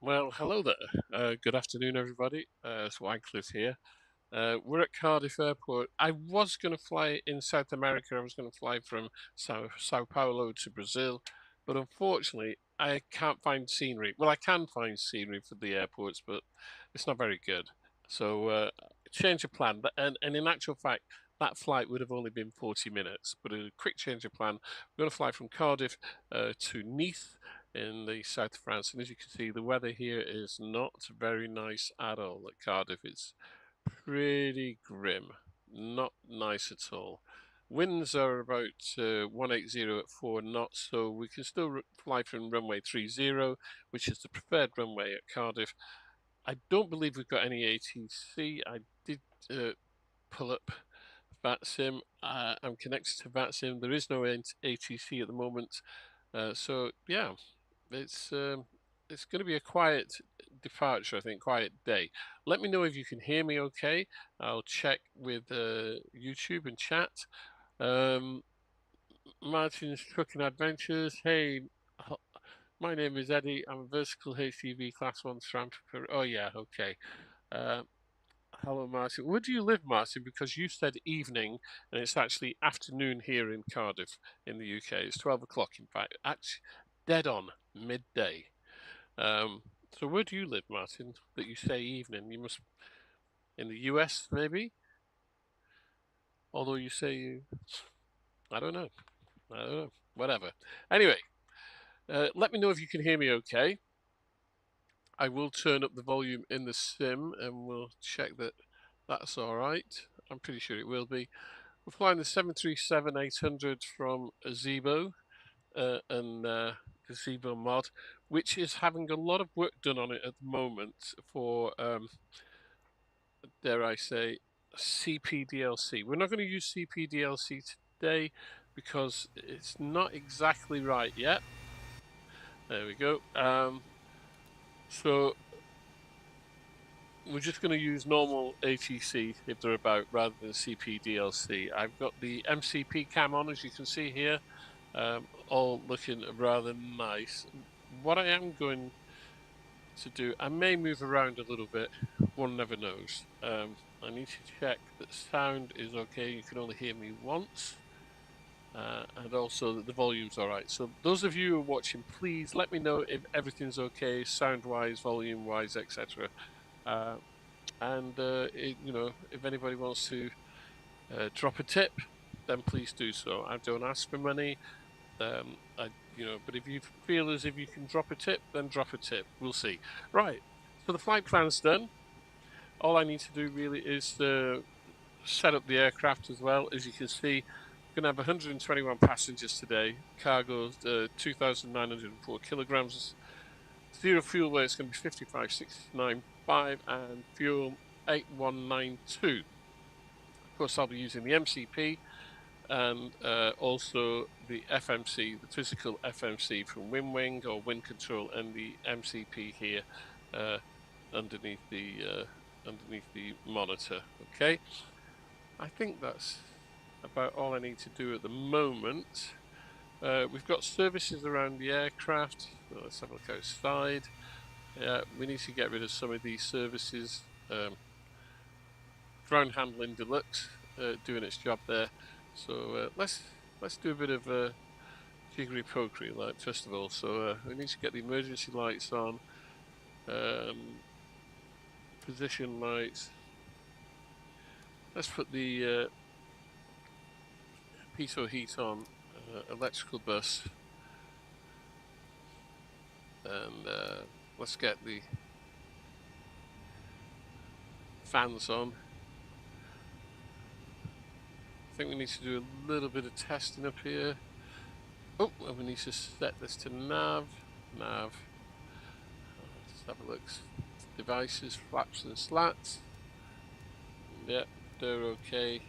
Well, hello there. Good afternoon, everybody. It's Wycliffe here. We're at Cardiff Airport. I was going to fly in South America. I was going to fly from Sao Paulo to Brazil, but unfortunately, I can't find scenery. Well, I can find scenery for the airports, but it's not very good. So, change of plan. And in actual fact, that flight would have only been 40 minutes, but a quick change of plan. We're going to fly from Cardiff to Nice in the south of France. And as you can see, the weather here is not very nice at all at Cardiff. It's pretty grim, not nice at all. Winds are about 180 at 4 knots, so we can still fly from runway 30, which is the preferred runway at Cardiff. I don't believe we've got any ATC. I did pull up VATSIM. I'm connected to VATSIM. There is no ATC at the moment. So yeah, it's going to be a quiet departure, I think, quiet day. Let me know if you can hear me okay. I'll check with YouTube and chat. Um, Martin's Trucking Adventures. Hey, my name is Eddie. I'm a vertical HGV Class 1 tramp. Oh, yeah, okay. Uh, Hello, Martin. Where do you live, Martin? Because you said evening, and it's actually afternoon here in Cardiff, in the UK. It's 12 o'clock, in fact. Actually, dead on midday. Um, so where do you live, Martin? That you say evening? You must in the US, maybe. Although you say you, I don't know. I don't know. Whatever. Anyway, let me know if you can hear me. Okay. I will turn up the volume in the sim, and we'll check that that's all right. I'm pretty sure it will be. We're flying the 737-800 from Zibo and the Zibo mod, which is having a lot of work done on it at the moment for, dare I say, CPDLC. We're not going to use CPDLC today because it's not exactly right yet. There we go. So we're just going to use normal ATC if they're about rather than CPDLC. I've got the MCP cam on, as you can see here, all looking rather nice. What I am going to do, I may move around a little bit, one never knows. I need to check that sound is okay. You can only hear me once. And also that the volume's all right. So those of you who are watching, please let me know if everything's okay, sound-wise, volume-wise, etc. If anybody wants to drop a tip, then please do so. I don't ask for money. But if you feel as if you can drop a tip, then drop a tip. We'll see. Right. So the flight plan's done. All I need to do really is set up the aircraft as well. As you can see, we're going to have 121 passengers today. Cargo 2,904 kilograms. Zero fuel weight is going to be 55,695 and fuel 8,192. Of course, I'll be using the MCP and also the FMC, the physical FMC from WinWing or Wind Control, and the MCP here underneath the monitor. Okay, I think that's about all I need to do at the moment. We've got services around the aircraft. Well, let's have a look outside. We need to get rid of some of these services. Ground handling deluxe doing its job there. So let's do a bit of jiggery pokery, like first of all. So we need to get the emergency lights on, position lights. Let's put the pitot heat on, electrical bus, and let's get the fans on. I think we need to do a little bit of testing up here. Oh, and we need to set this to nav. Let's have a look. Devices, flaps and slats. Yep, they're okay.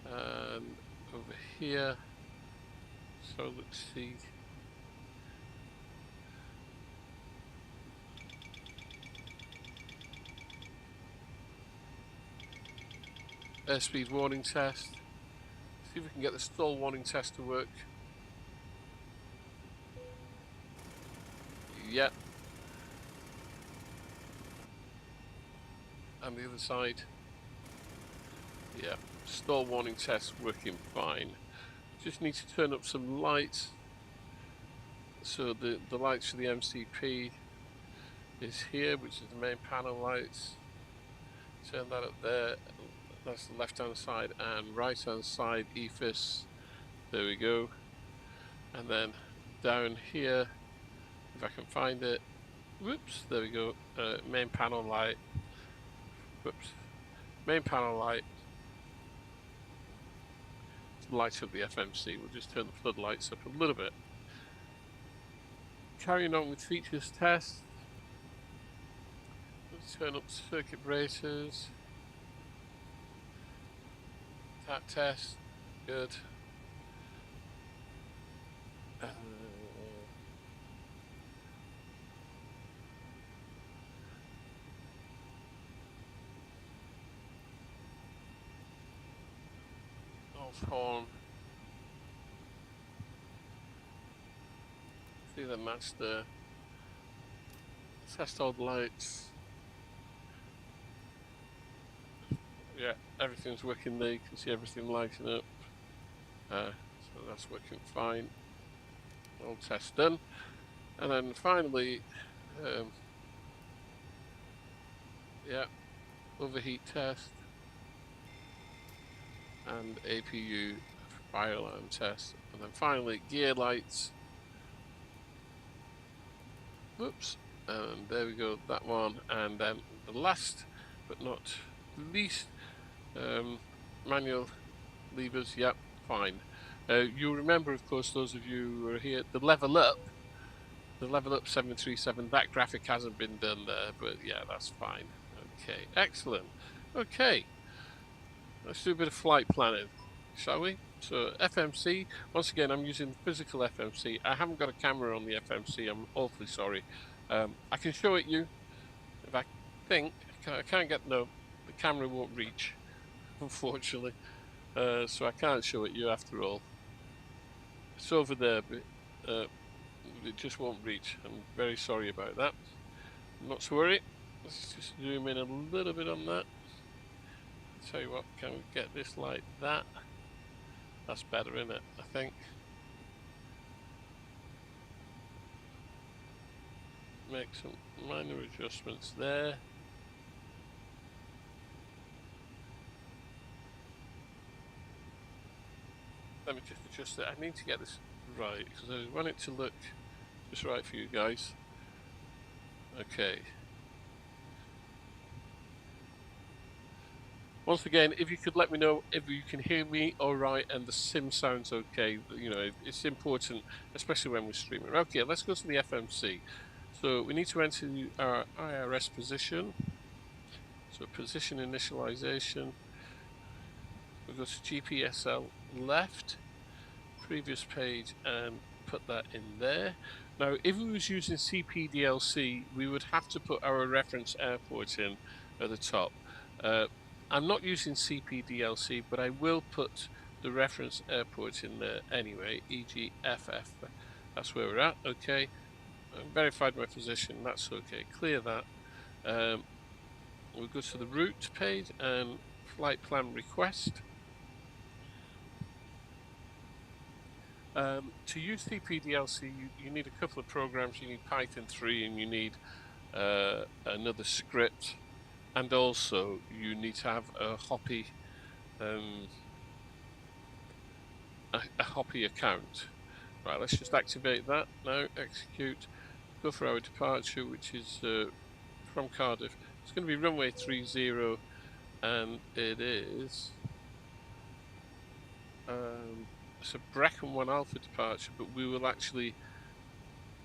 And over here, so let's see. Airspeed warning test. See if we can get the stall warning test to work. Yep. And the other side. Yeah, stall warning test working fine. Just need to turn up some lights. So the lights for the MCP is here, which is the main panel lights. Turn that up there. That's the left hand side, and right hand side EFIS. There we go. And then down here, if I can find it, whoops, there we go. Main panel light. Whoops. Main panel light. Light up the FMC. We'll just turn the floodlights up a little bit. Carrying on with features test. Let's turn up circuit breakers. That test. Good. Off horn. See the master. Test all the lights. Yeah, everything's working there. You can see everything lighting up. So that's working fine. All tests done. And then finally, yeah, overheat test and APU fire alarm test. And then finally, gear lights. Whoops. And there we go, that one. And then the last but not least, manual levers. Yep, fine. You'll remember, of course, those of you who are here, the level up 737, that graphic hasn't been done there, but yeah, that's fine. Okay, excellent. Okay, let's do a bit of flight planning, shall we? So FMC, once again, I'm using physical FMC. I haven't got a camera on the FMC, I'm awfully sorry. I can show it you, if I think, I can't get, no, the camera won't reach, unfortunately. So I can't show it you after all. It's over there, but it just won't reach. I'm very sorry about that. Not to worry. Let's just zoom in a little bit on that. Tell you what, can we get this like that? That's better, isn't it? I think. Make some minor adjustments there. Let me just adjust it. I need to get this right because I want it to look just right for you guys. Okay. Once again, if you could let me know if you can hear me all right and the sim sounds okay, you know, it's important, especially when we're streaming. Okay, let's go to the FMC. So we need to enter our IRS position. So position initialization. We'll go to GPSL left, previous page, and put that in there. Now, if we was using CPDLC, we would have to put our reference airport in at the top. I'm not using CPDLC, but I will put the reference airport in there anyway, e.g. FF. That's where we're at, okay. Verified my position, that's okay. Clear that. We'll go to the route page and flight plan request. To use CPDLC, you need a couple of programs. You need Python 3 and you need another script, and also you need to have a Hoppy account. Right, let's just activate that now. Execute. Go for our departure, which is from Cardiff. It's going to be runway 30, and it is it's a Brecon 1 Alpha departure, but we will actually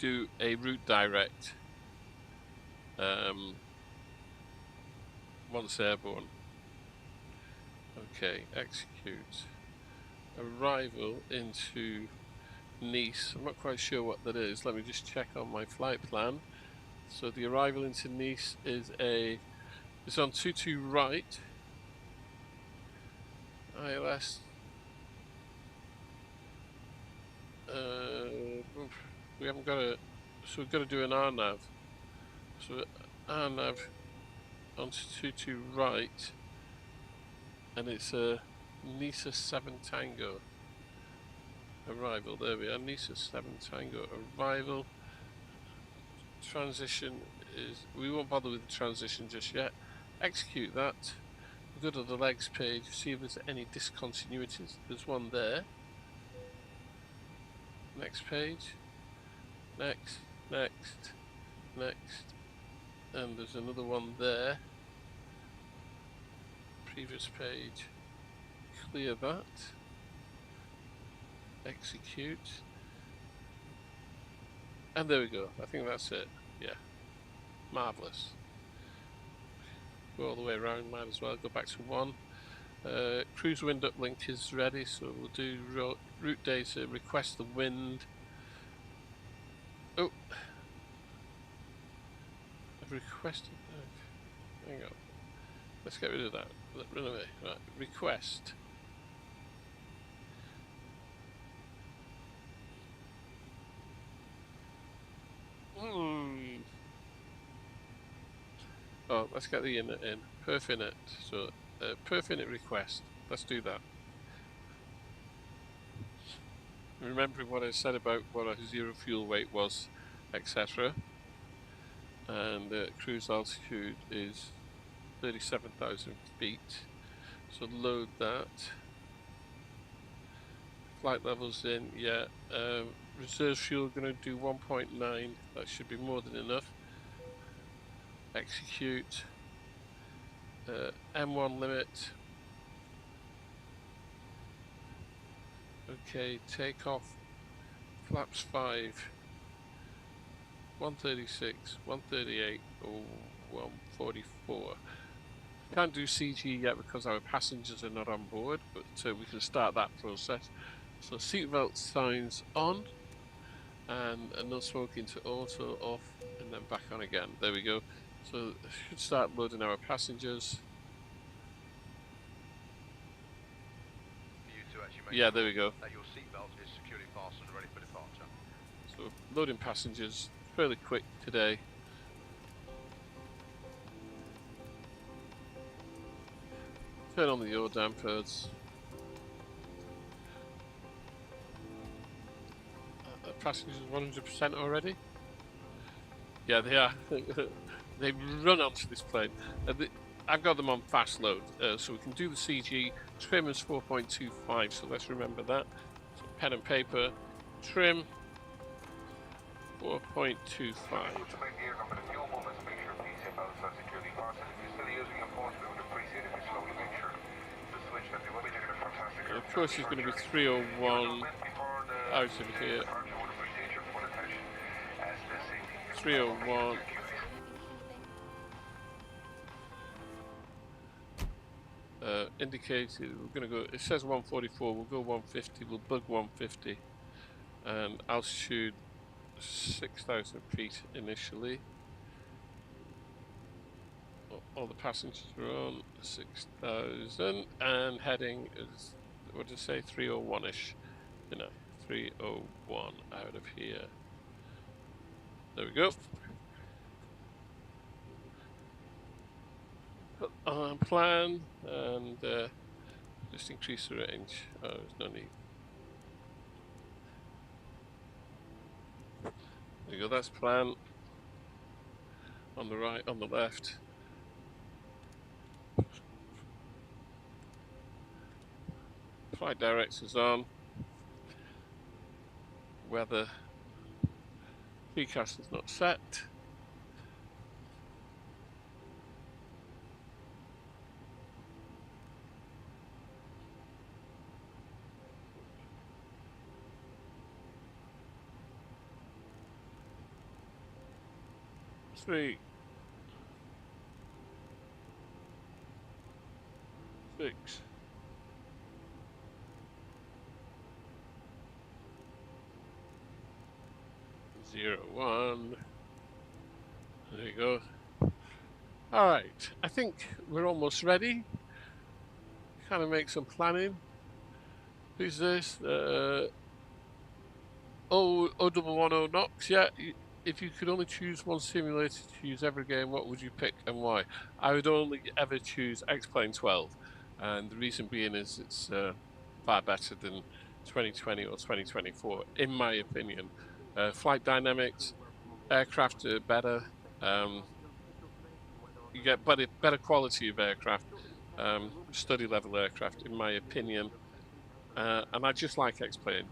do a route direct once airborne. Okay, execute. Arrival into Nice. I'm not quite sure what that is. Let me just check on my flight plan. So the arrival into Nice is it's on 22 right. ILS. We haven't got a, so we've got to do an RNAV. So RNAV onto 22 right, and it's a Nisa 7 Tango arrival. There we are, Nisa 7 Tango arrival. Transition is, we won't bother with the transition just yet. Execute that. We'll go to the legs page, see if there's any discontinuities. There's one there. Next page. Next, next, next. And there's another one there. Previous page. Clear that. Execute. And there we go. I think that's it. Yeah. Marvellous. Go all the way around, might as well. Go back to 1. Cruise wind uplink is ready, so we'll do route data, request the wind. Oh, I've requested. Hang on. Let's get rid of that. Run away. Right. Request. Oh, let's get the init in. Perf init. So, perf init request. Let's do that. Remembering what I said about what a zero fuel weight was, etc. And cruise altitude is 37,000 feet. So load that. Flight levels in, yeah. Reserve fuel going to do 1.9. That should be more than enough. Execute. M1 limit. Okay, take off. Flaps 5. 136, 138, or 144. Can't do CG yet because our passengers are not on board, but we can start that process. So seatbelt signs on, and no smoking to auto off, and then back on again. There we go. So should start loading our passengers. Yeah, there we go. That your seatbelt is securely fastened and ready for departure. So loading passengers fairly quick today. Turn on the yaw dampers. Passengers 100% already? Yeah, they are. They run onto this plane. I've got them on fast load, so we can do the CG. Trim is 4.25, so let's remember that. So pen and paper, trim 4.25. Of course, he's going to be 301 out of here. 301. Indicated we're going to go, it says 144, we'll go 150, we'll bug 150, and altitude 6,000 feet initially. All the passengers are on 6,000, and heading is, what did I say, 301-ish, you know, 301 out of here. There we go. On plan, and just increase the range. Oh, there's no need. There you go, that's plan. On the right, on the left. Flight directors on. Weather. Precast is not set. Three, 6, 0, 1. There you go. All right, I think we're almost ready. Kind of make some planning. Who's this? 0110 knots. Yeah, if you could only choose one simulator to use every game, what would you pick and why? I would only ever choose X-Plane 12, and the reason being is it's far better than 2020 or 2024, in my opinion. Flight dynamics, aircraft are better. You get better quality of aircraft, study level aircraft, in my opinion. And I just like X-Plane.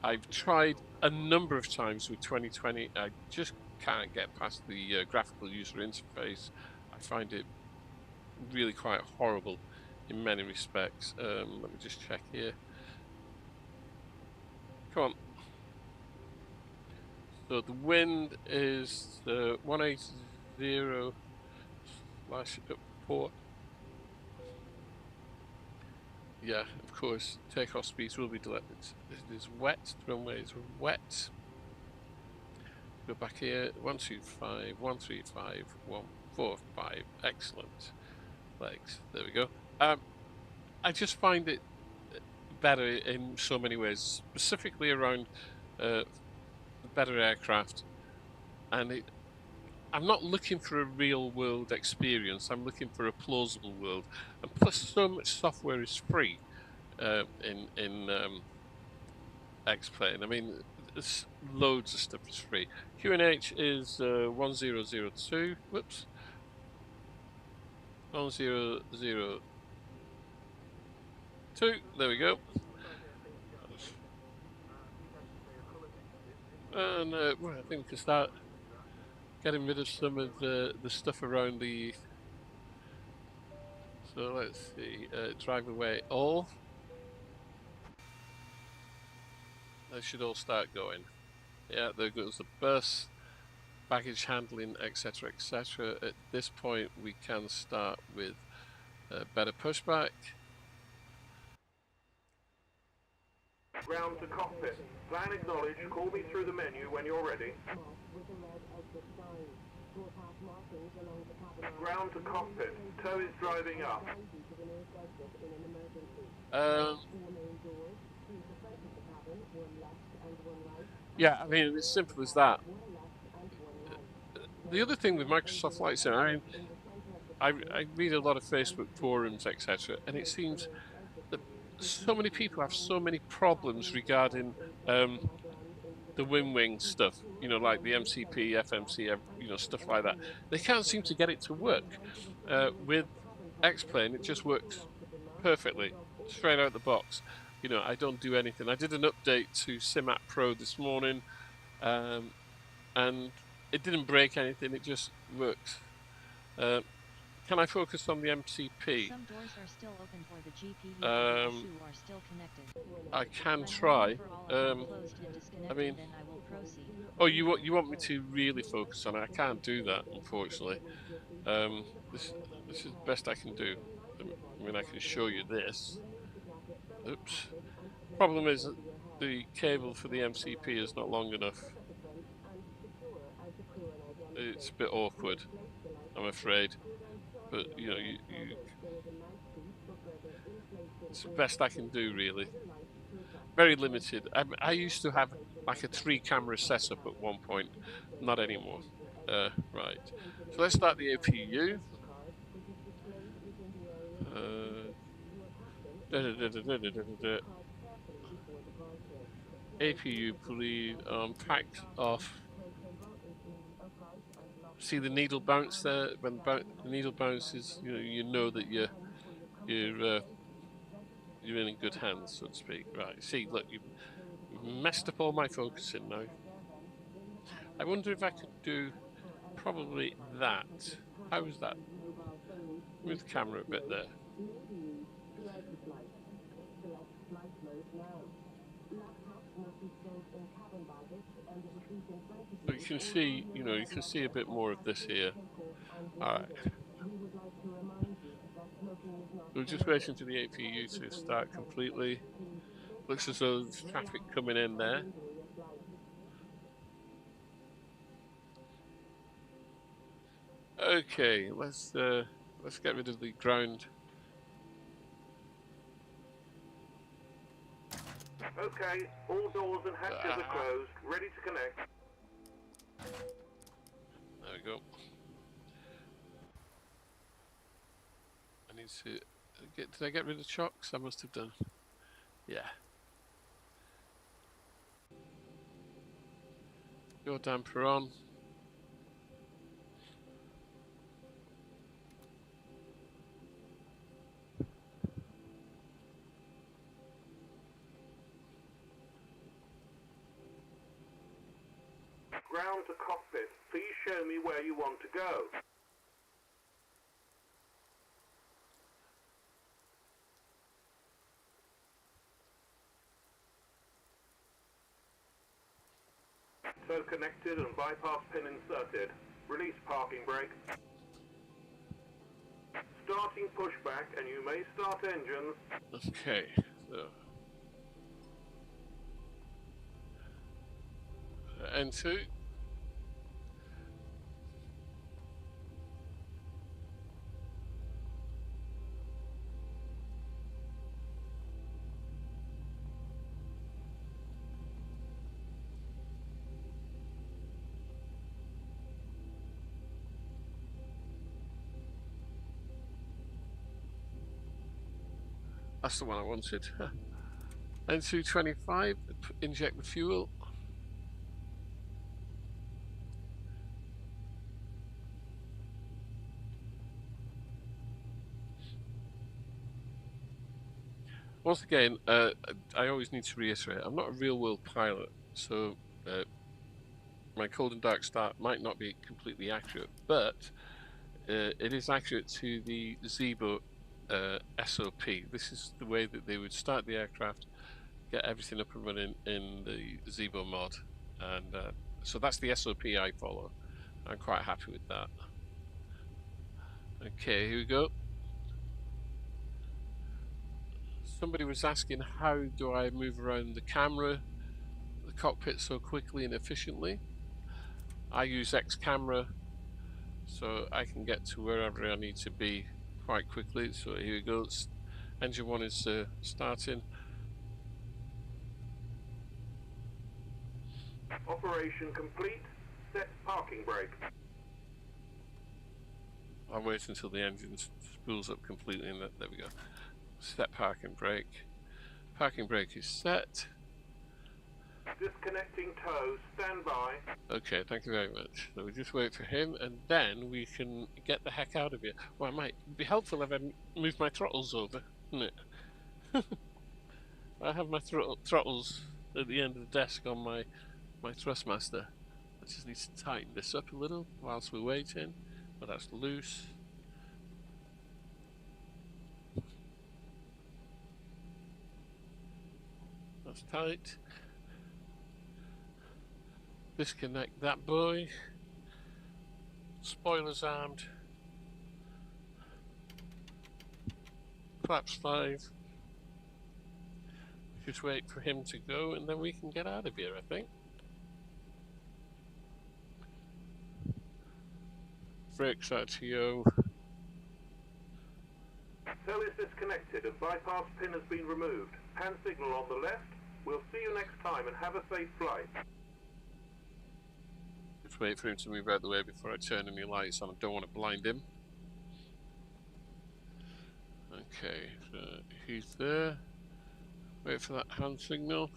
I've tried a number of times with 2020. I just can't get past the graphical user interface. I find it really quite horrible in many respects. Let me just check here. Come on. So the wind is 180 slash port. Yeah, of course, takeoff speeds will be delayed. It is wet. The runway is wet. Go back here. 125, 135, 145. Excellent. Legs. There we go. I just find it better in so many ways, specifically around better aircraft. And I'm not looking for a real world experience. I'm looking for a plausible world. And plus, so much software is free in X-Plane. I mean, there's loads of stuff is free. QNH is 1002. Whoops. 1002. There we go. And well, I think we can start getting rid of some of the stuff around the. So let's see. Drive away all. They should all start going. Yeah, there goes the bus, baggage handling, etc., etc. At this point, we can start with better pushback. Ground to cockpit. Plan acknowledge. Call me through the menu when you're ready. Ground to cockpit. Tow is driving up. Yeah, I mean, it's simple as that. The other thing with Microsoft Flight Sim, I mean, I read a lot of Facebook forums, etc., and it seems that so many people have so many problems regarding the wing stuff, you know, like the MCP, FMC, you know, stuff like that. They can't seem to get it to work. With X-Plane, it just works perfectly, straight out the box. You know, I don't do anything. I did an update to SimApp Pro this morning, and it didn't break anything. It just works. Can I focus on the MCP? Some doors are still open for the GPU. Are still connected. I can try. I mean, oh, you want me to really focus on it? I can't do that, unfortunately. This is the best I can do. I mean, I can show you this. Oops. Problem is that the cable for the MCP is not long enough. It's a bit awkward, I'm afraid. But you know, it's the best I can do, really. Very limited. I used to have like a 3-camera setup at one point, not anymore. Right. So let's start the APU. APU bleed packed off. See the needle bounce there? When the needle bounces, you know that you're in good hands, so to speak. Right. See, look, you've messed up all my focusing now. I wonder if I could do probably that. How is that? Move the camera a bit there. But you can see, you can see a bit more of this here. All right. We're just waiting for the APU to start completely. Looks as though there's traffic coming in there. Okay, let's get rid of the ground. Okay, all doors and hatches are closed. Ready to connect. go. I need to get. Did I get rid of chocks? I must have done. Yeah. Your damper on. Ground to cockpit. Please show me where you want to go. Tow connected and bypass pin inserted. Release parking brake. Starting pushback, and you may start engines. Okay. So. N2. That's the one I wanted. N225, inject the fuel. Once again, I always need to reiterate, I'm not a real-world pilot, so my cold and dark start might not be completely accurate, but it is accurate to the zibo SOP. This is the way that they would start the aircraft, get everything up and running in the zibo mod, and so that's the SOP I follow. I'm quite happy with that. Okay, here we go. Somebody was asking, how do I move around the camera, the cockpit so quickly and efficiently? I use X camera, so I can get to wherever I need to be quite quickly. So here we go. Engine 1 is starting. Operation complete. Set parking brake. I'll wait until the engine spools up completely, and there we go. Set parking brake. Parking brake is set. Disconnecting tow. Stand by. Okay, thank you very much. So we just wait for him, and then we can get the heck out of here. Well, it might be helpful if I move my throttles over, wouldn't it? I have my throttles at the end of the desk on my thrustmaster. I just need to tighten this up a little whilst we're waiting. But that's loose. That's tight. Disconnect that boy. Spoilers armed. Flaps 5. Just wait for him to go and then we can get out of here, I think. Brakes RTO. Tow is disconnected and bypass pin has been removed. Hand signal on the left. We'll see you next time and have a safe flight. Just wait for him to move out of the way before I turn any lights on. I don't want to blind him. Okay, so he's there. Wait for that hand signal.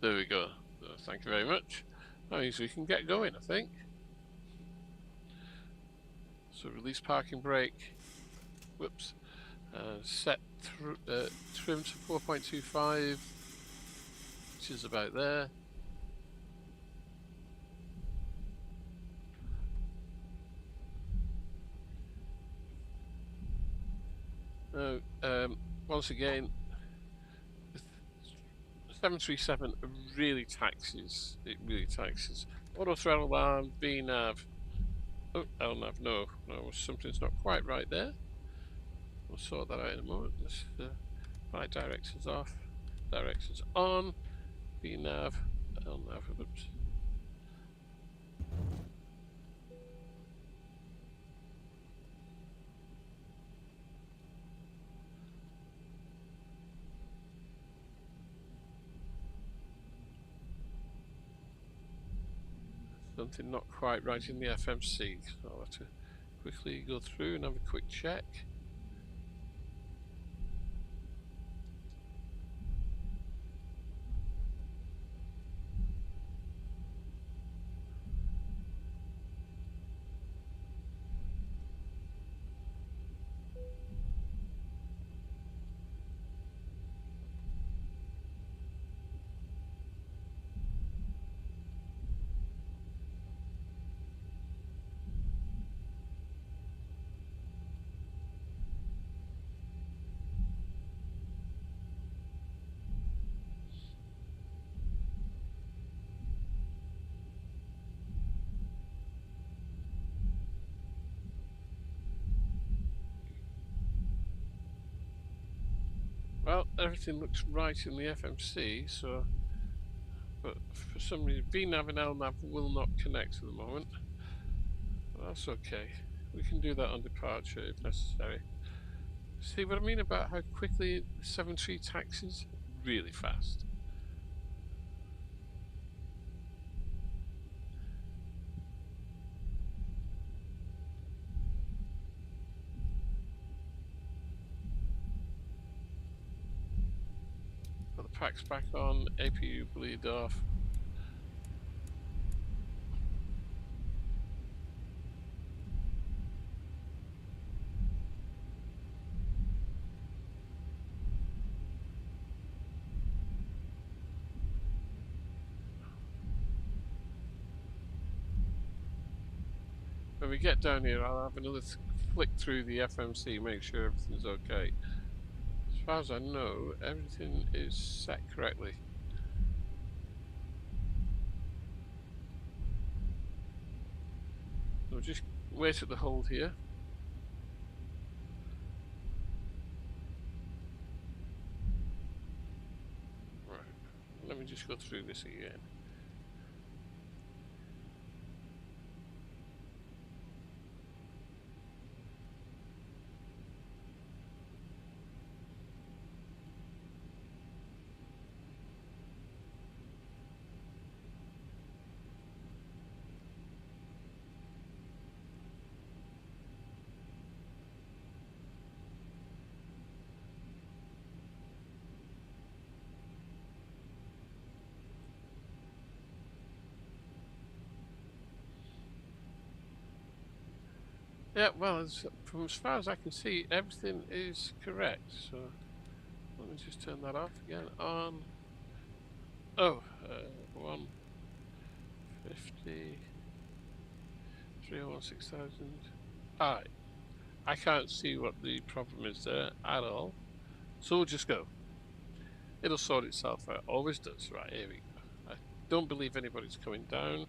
There we go. So thank you very much. That means we can get going, I think. So release parking brake. Whoops. Set trim to 4.25, which is about there. Once again, 737 really taxes. It really taxes. Auto throttle arm, VNav. Oh, LNav. No, something's not quite right there. We'll sort that out in a moment. This flight director's off, director's on, VNav, LNav. Oops. Something not quite right in the FMC. So I'll have to quickly go through and have a quick check. Well, everything looks right in the FMC, so, but for some reason VNav and LNav will not connect at the moment. Well, that's okay. We can do that on departure if necessary. See what I mean about how quickly the 7.3 taxis? Really fast. Put the packs back on, APU bleed off. When we get down here, I'll have another flick through the FMC, make sure everything's okay. As far as I know, everything is set correctly. So just wait at the hold here. Right, let me just go through this again. Yeah, well, from as far as I can see, everything is correct. So let me just turn that off again. On. Oh, 150, 301,600. Alright, I can't see what the problem is there at all. So we'll just go. It'll sort itself out. Always does. Right, here we go. I don't believe anybody's coming down.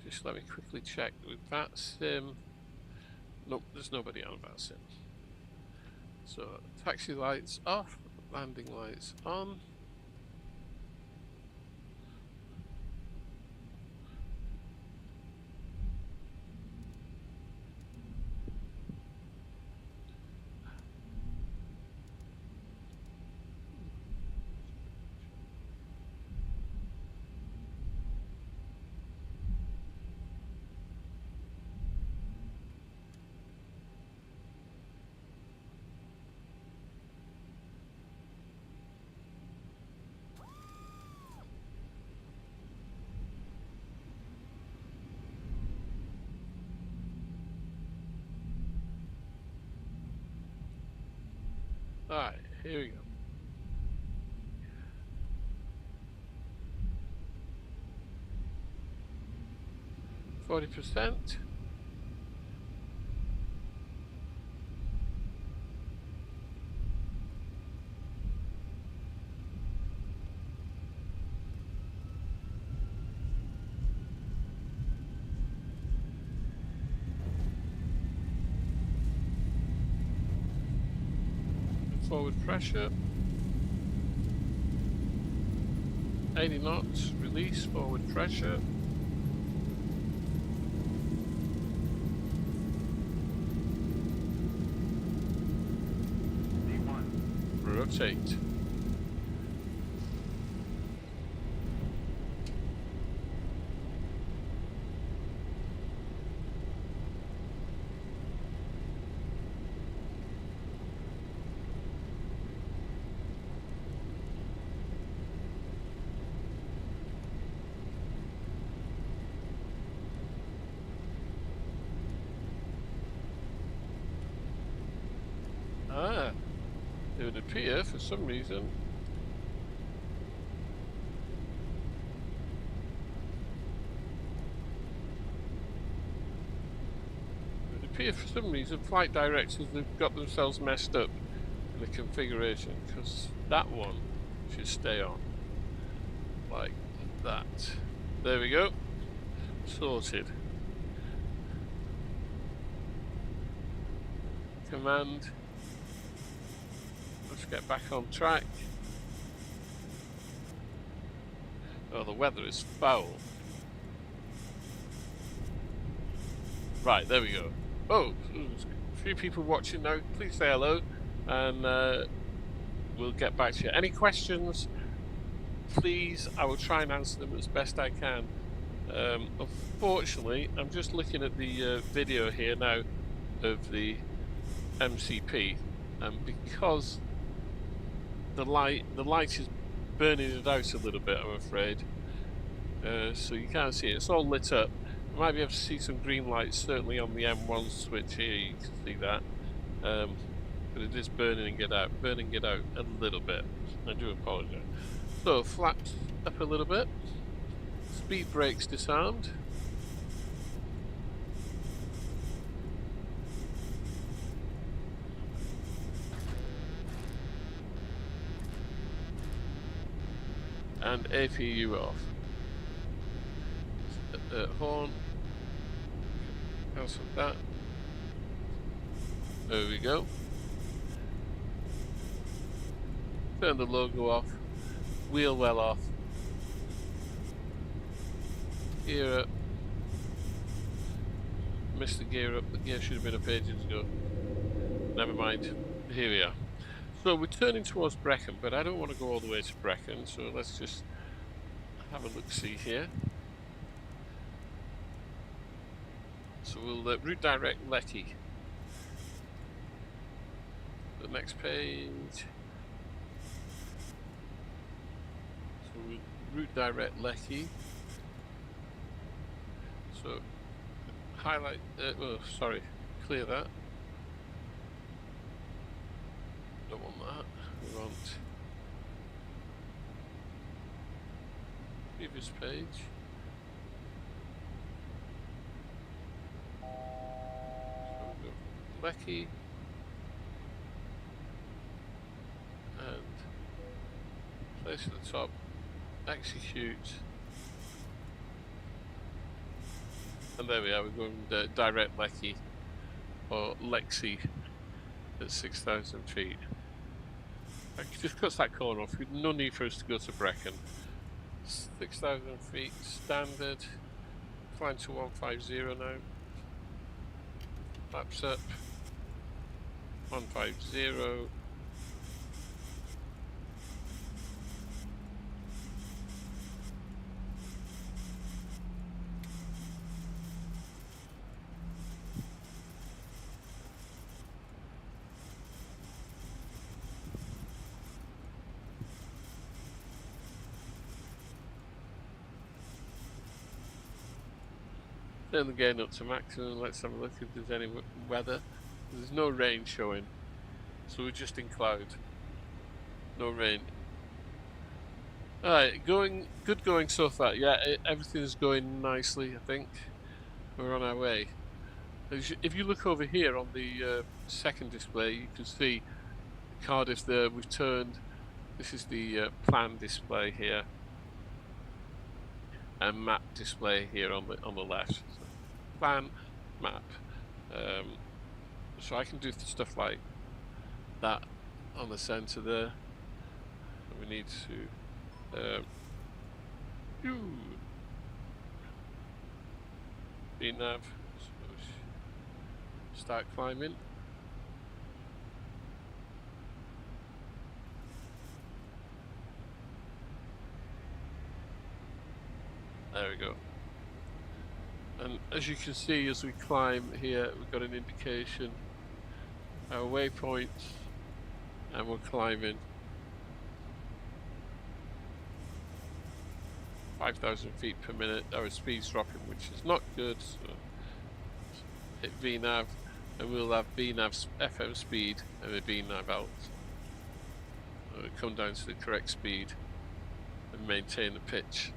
Just let me quickly check with that sim. Nope, there's nobody on that sim. So taxi lights off, landing lights on. Alright, here we go. %. Forward pressure. 80 knots, release forward pressure. Rotate. It would appear, for some reason, flight directors have got themselves messed up in the configuration, because that one should stay on like that. There we go, sorted. Command. Let's get back on track. Oh, the weather is foul. Right, there we go. Oh, there's a few people watching now. Please say hello, and we'll get back to you. Any questions, please, I will try and answer them as best I can. Unfortunately, I'm just looking at the video here now of the MCP, and because the light is burning it out a little bit, I'm afraid, so you can't see it. It's all lit up. You might be able to see some green lights, certainly on the M1 switch here, you can see that, but it is burning it out a little bit. I do apologise. So, flaps up a little bit, speed brakes disarmed. And APU off. Horn. Cancel that. There we go. Turn the logo off. Wheel well off. Gear up. Missed the gear up. The gear should have been up ages ago. Never mind. Here we are. So we're turning towards Brecon, but I don't want to go all the way to Brecon, so let's just have a look-see here. So we'll route direct Lecky. The next page. So we'll route direct Lecky. So highlight, oh sorry, clear that. Don't want that. We want previous page. So we'll go Lecky and place at the top, execute, and there we are. We're going direct Lecky or Lexi at 6,000 feet. I just cuts that corner off. No need for us to go to Brecon. 6,000 feet standard. Climb to 150 now. Flaps up. 150. Turn the gain up to maximum. Let's have a look if there's any weather. There's no rain showing, so we're just in cloud. No rain. Alright, good going so far. Yeah, everything's going nicely, I think. We're on our way. If you look over here on the second display, you can see Cardiff there. We've turned. This is the plan display here, and map display here on the left. So plan, map. So I can do stuff like that on the center there. We need to nav. So start climbing. There we go. And as you can see, as we climb here, we've got an indication, our waypoints, and we're climbing 5,000 feet per minute. Our speed's dropping, which is not good. So hit VNav, and we'll have VNav's FM speed and a VNav out. come down to the correct speed and maintain the pitch.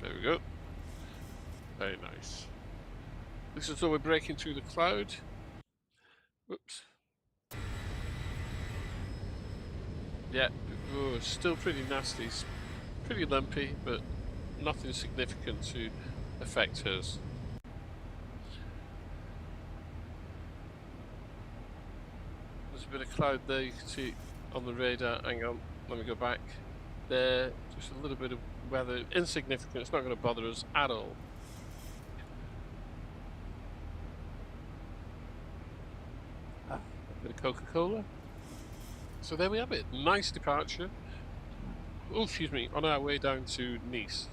There we go. Very nice. Looks as though we're breaking through the cloud. Whoops. Yeah, still pretty nasty. It's pretty lumpy, but nothing significant to affect us. There's a bit of cloud there, you can see on the radar. Hang on, let me go back. There, just a little bit of weather, insignificant, it's not going to bother us at all. A bit of Coca-Cola. So there we have it, nice departure. Oh, excuse me, on our way down to Nice,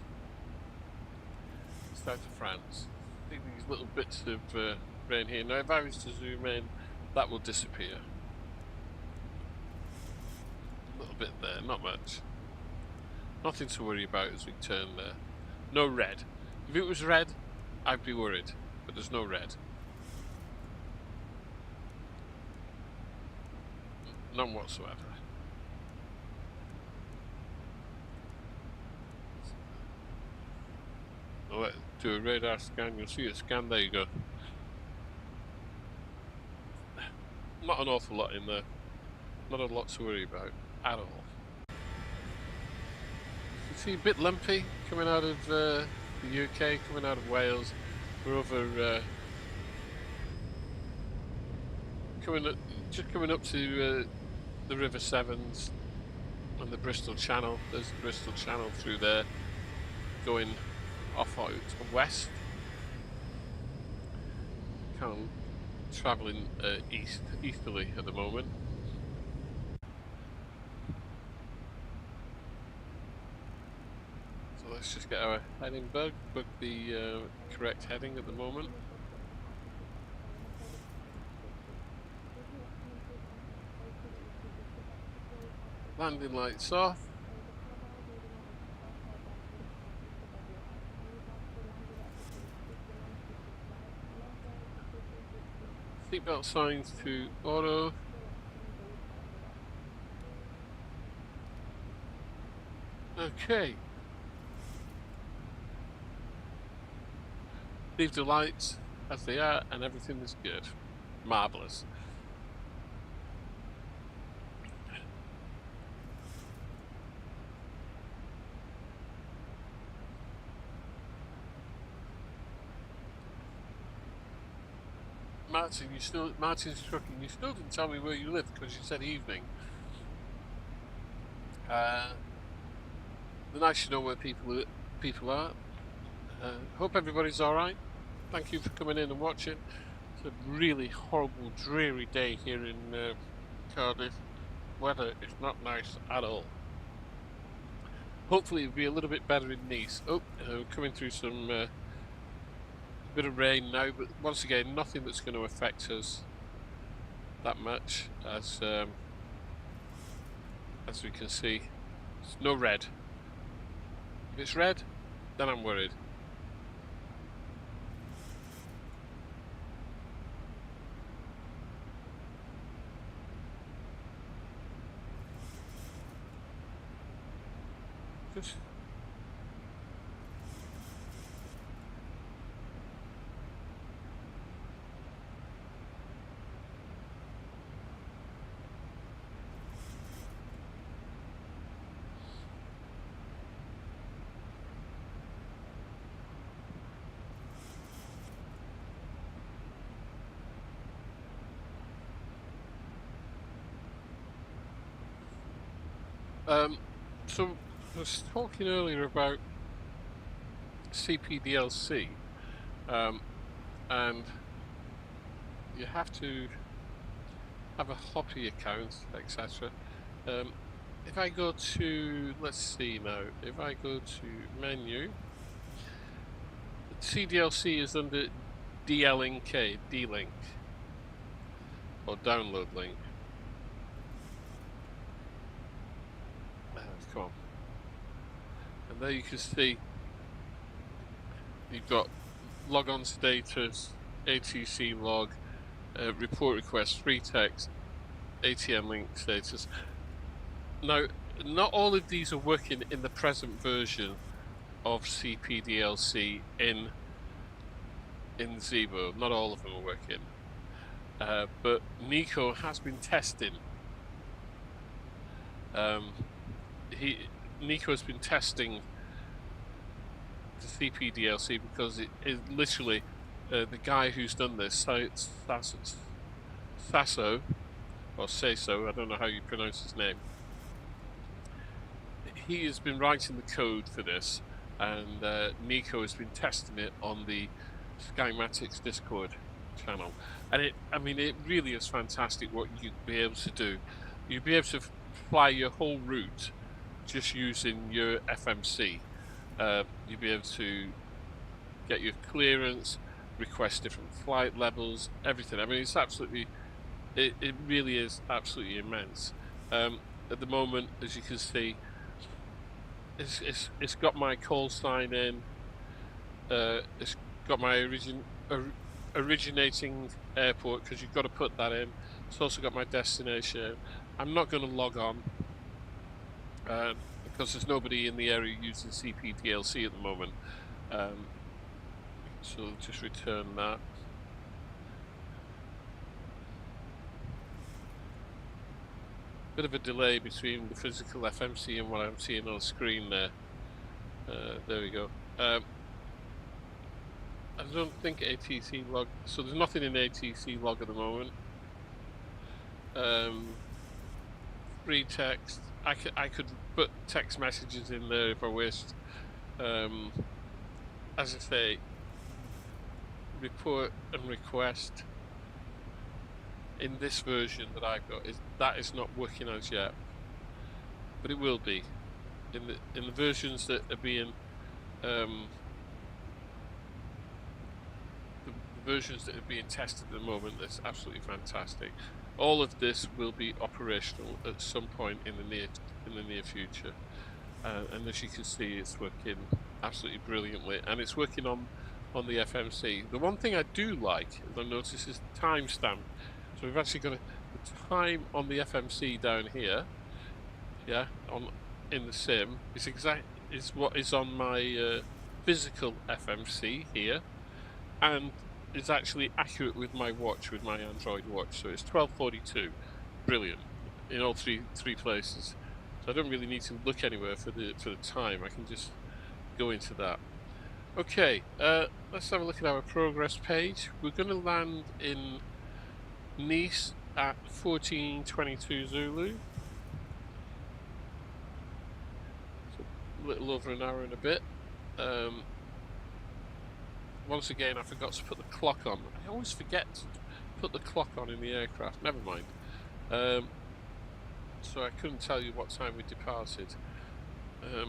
south of France. I think these little bits of rain here. Now if I was to zoom in, that will disappear. A little bit there, not much. Nothing to worry about as we turn there. No red. If it was red, I'd be worried, but there's no red. None whatsoever. I'll do a radar scan, you'll see a scan, there you go. Not an awful lot in there. Not a lot to worry about at all. You see a bit lumpy coming out of the UK, coming out of Wales. We're over just coming up to the River Sevens and the Bristol Channel. There's the Bristol Channel through there, going off out west. Kind of travelling easterly at the moment. So let's just get our heading book the correct heading at the moment. Landing lights off. Seatbelt signs to auto. Okay. Leave the lights as they are and everything is good. Marvellous. Martin's trucking. You still didn't tell me where you live because you said evening. The nice to know where people are. Hope everybody's all right. Thank you for coming in and watching. It's a really horrible, dreary day here in Cardiff. Weather is not nice at all. Hopefully it'll be a little bit better in Nice. Oh, coming through some bit of rain now, but once again nothing that's going to affect us that much, as we can see. There's no red. If it's red, then I'm worried. Just so I was talking earlier about CPDLC, and you have to have a Hoppy account, etc. If I go to, let's see now, if I go to menu, CDLC is under DLNK, D-Link, or download link. Come on. And there you can see you've got logon status, ATC log, report request, free text, ATM link status. Now, not all of these are working in the present version of CPDLC in Zibo. Not all of them are working, but Nico has been testing. Nico has been testing the CPDLC because it is literally the guy who's done this, Sasso, or Saso, I don't know how you pronounce his name. He has been writing the code for this, and Nico has been testing it on the Skymatics Discord channel. And it really is fantastic what you'd be able to do. You'd be able to fly your whole route just using your FMC. You'd be able to get your clearance, request different flight levels, everything. I mean, it's absolutely, it really is absolutely immense. At the moment, as you can see, it's got my call sign in. It's got my originating airport, because you've got to put that in. It's also got my destination. I'm not going to log on because there's nobody in the area using CPDLC at the moment. So just return that. Bit of a delay between the physical FMC and what I'm seeing on the screen there. There we go. I don't think ATC log, so there's nothing in ATC log at the moment. Free text. I could put text messages in there if I wished. As I say, report and request in this version that I've got is not working as yet, but it will be in the versions that are being the versions that are being tested at the moment. That's absolutely fantastic. All of this will be operational at some point in the near future, and as you can see, it's working absolutely brilliantly, and it's working on the FMC. The one thing I do like, as I notice, is the timestamp. So we've actually got the time on the FMC down here, yeah, in the sim is what is on my physical FMC here, and it's actually accurate with my watch, with my Android watch. So it's 12:42, brilliant in all three places. So I don't really need to look anywhere for the time. I can just go into that. Okay, let's have a look at our progress page. We're going to land in Nice at 14:22 Zulu. So a little over an hour and a bit. Once again, I forgot to put the clock on. I always forget to put the clock on in the aircraft. Never mind. So I couldn't tell you what time we departed. At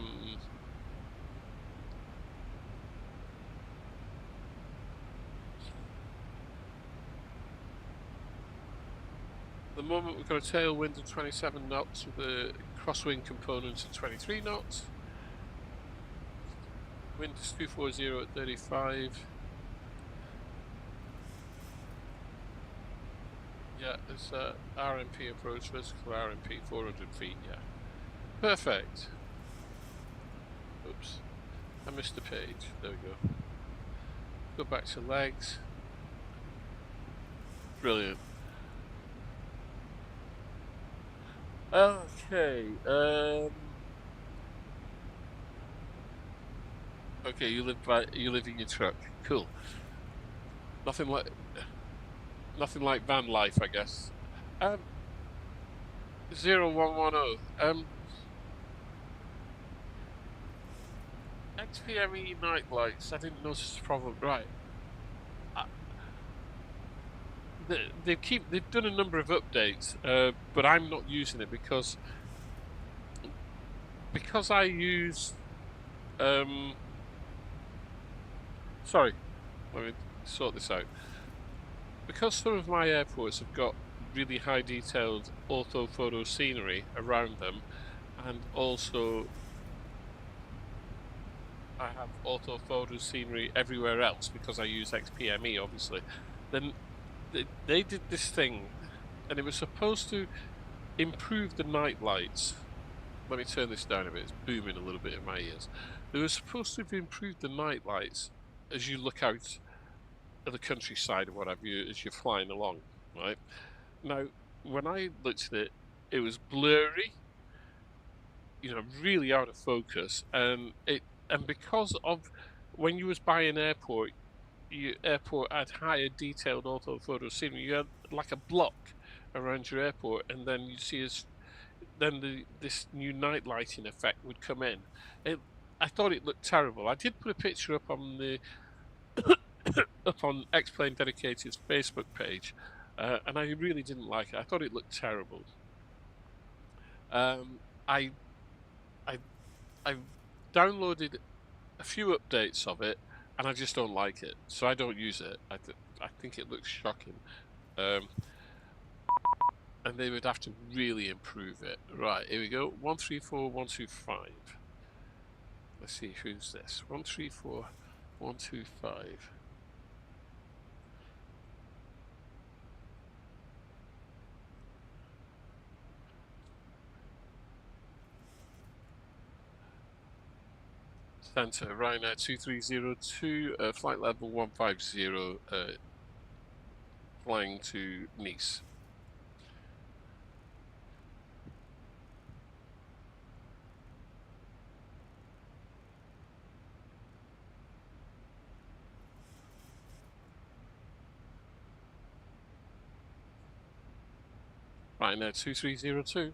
the moment, we've got a tailwind of 27 knots with a crosswind component of 23 knots. Wind is 240 at 35. Yeah, it's RMP approach, vertical RMP, 400 feet, yeah. Perfect. Oops, I missed the page. There we go. Go back to legs. Brilliant. Okay. Okay, you live in your truck. Cool. Nothing like van life, I guess. 0110. XPME night lights. I didn't notice the problem. Right. They've done a number of updates, but I'm not using it because I use. Sorry, let me sort this out. Because some of my airports have got really high detailed orthophoto scenery around them, and also I have orthophoto scenery everywhere else because I use XPME, obviously. Then they did this thing, and it was supposed to improve the night lights let me turn this down a bit. It's booming a little bit in my ears. They were supposed to have improved the night lights as you look out at the countryside or what have you as you're flying along, right? Now, when I looked at it, it was blurry, you know, really out of focus, and because of when you was by an airport, your airport had higher detailed orthophoto scenery. You had like a block around your airport, and then you see this new night lighting effect would come in. I thought it looked terrible. I did put a picture up on the up on X-Plane Dedicated's Facebook page, and I really didn't like it. I thought it looked terrible. I I've downloaded a few updates of it, and I just don't like it, so I don't use it. I think it looks shocking, and they would have to really improve it. Right, here we go. 134125. Let's see, who's this? 134125. Centre, Ryanair 2302, flight level 150, flying to Nice. Ryanair 2302.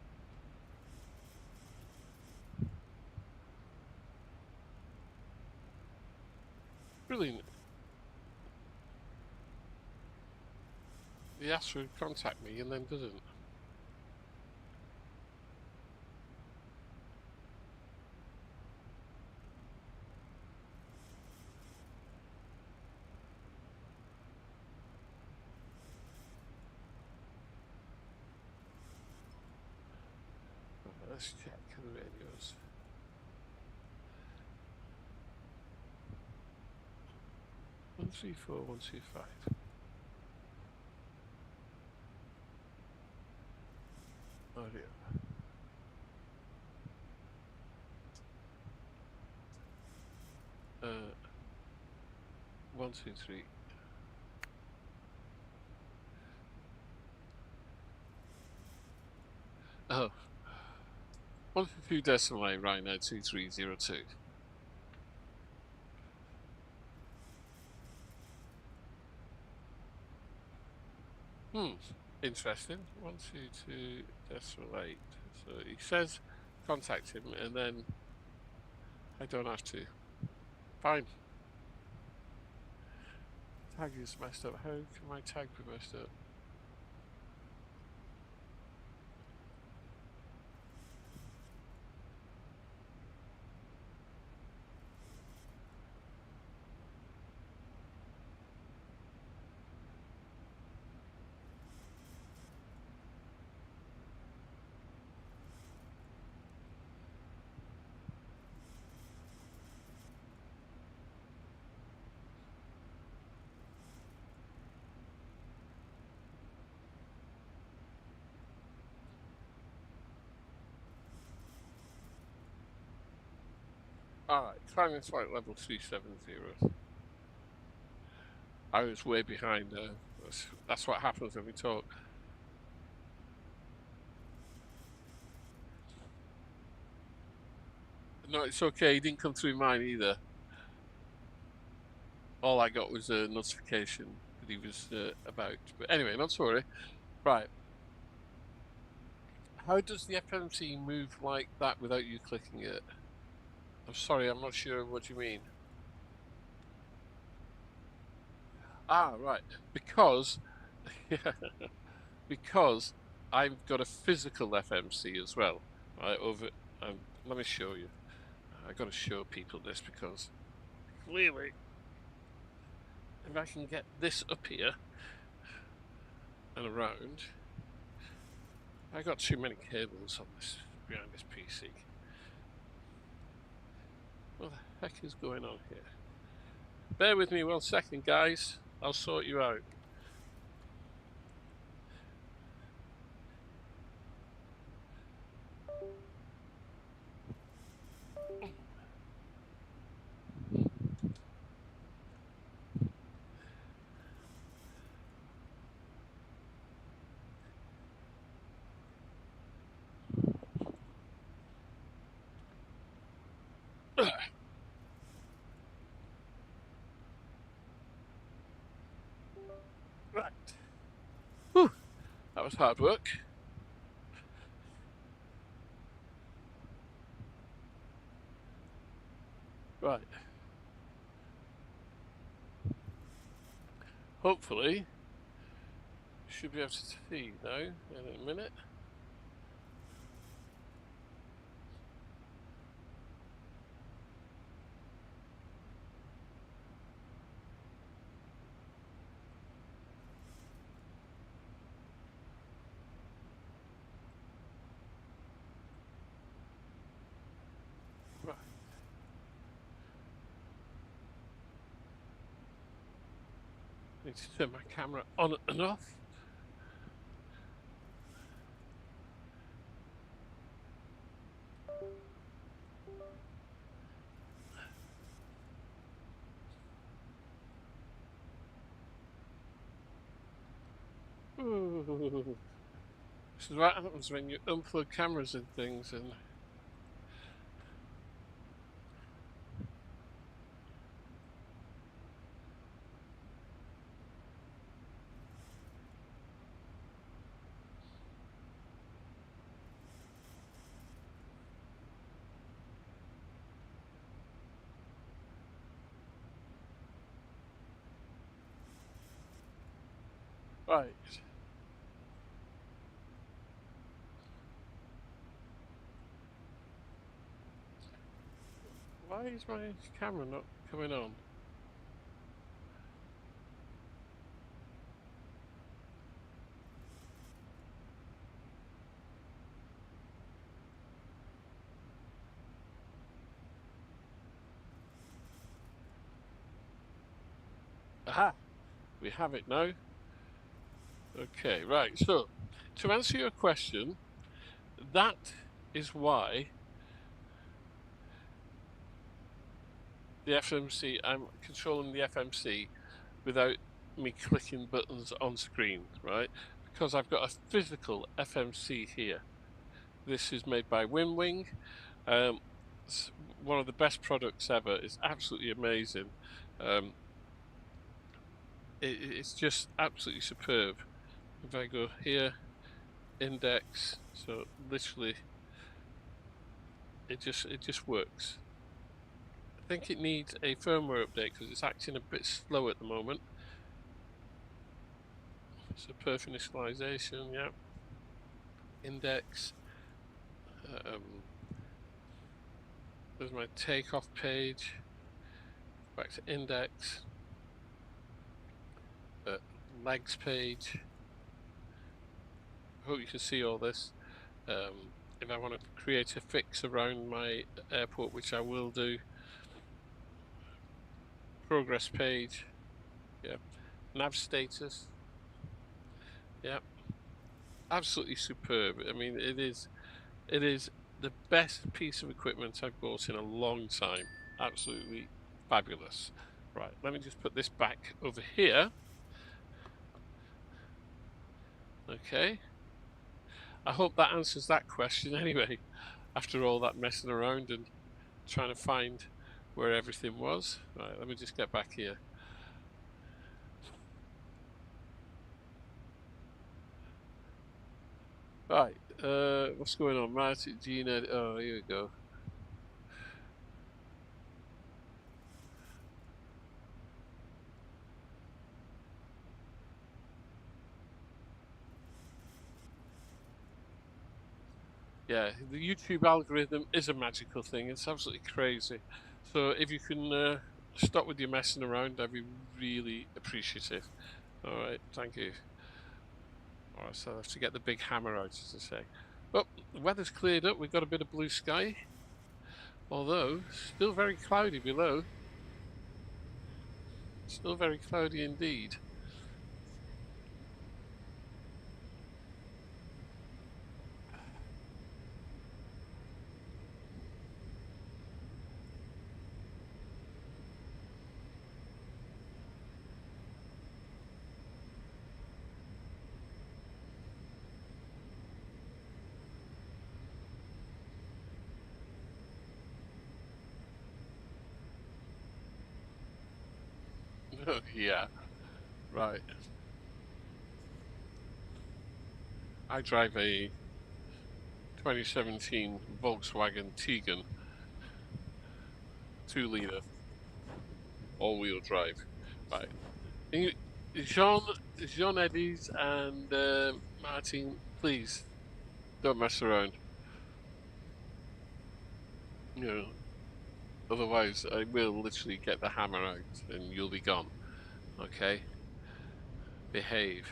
Brilliant. He asks to contact me and then doesn't. Let's check the radios. One three four 125. Oh dear. Uh, 123. Oh. 122 decimal 8 right now, 2302. Interesting. 122 decimal 8. So he says contact him, and then I don't have to. Fine. Tag is messed up. How can my tag be messed up? Alright, climbing flight level 370. I was way behind. That's what happens when we talk. No, it's okay. He didn't come through mine either. All I got was a notification that he was about. But anyway, not sorry. Right. How does the FMC move like that without you clicking it? I'm sorry, I'm not sure what you mean. Ah, right. Because because I've got a physical FMC as well. Right over. Let me show you. I've got to show people this because clearly, if I can get this up here and around, I got too many cables on this behind this PC. What the heck is going on here? Bear with me 1 second, guys. I'll sort you out. was hard work. Right. Hopefully, should be able to see now in a minute. Right. I need to turn my camera on and off. Ooh. This is what happens when you unplug cameras and things. And right. Why is my camera not coming on? Aha! We have it now. Okay, right. So, to answer your question, that is why the FMC, I'm controlling the FMC without me clicking buttons on screen, right? Because I've got a physical FMC here. This is made by WinWing. It's one of the best products ever. It's absolutely amazing. It's just absolutely superb. If I go here, index, so literally, it just works. I think it needs a firmware update because it's acting a bit slow at the moment. So perf initialization, yeah. Index. There's my takeoff page. Back to index. Legs page. I hope you can see all this. If I want to create a fix around my airport, which I will do. Progress page. Yeah. Nav status. Yeah. Absolutely superb. I mean, it is the best piece of equipment I've bought in a long time. Absolutely fabulous. Right, let me just put this back over here. Okay. I hope that answers that question anyway, after all that messing around and trying to find where everything was. Right, let me just get back here. Right, what's going on? Martin, Gina, oh, here we go. Yeah, the YouTube algorithm is a magical thing. It's absolutely crazy. So if you can stop with your messing around, I'd be really appreciative. All right, thank you. All right, so I have to get the big hammer out, as I say. Well, the weather's cleared up. We've got a bit of blue sky, although still very cloudy below. Still very cloudy indeed. Yeah, right. I drive a 2017 Volkswagen Tiguan 2-litre all-wheel drive. Right. Jean Eddies and Martin, please don't mess around. You know, otherwise I will literally get the hammer out and you'll be gone. Okay? Behave.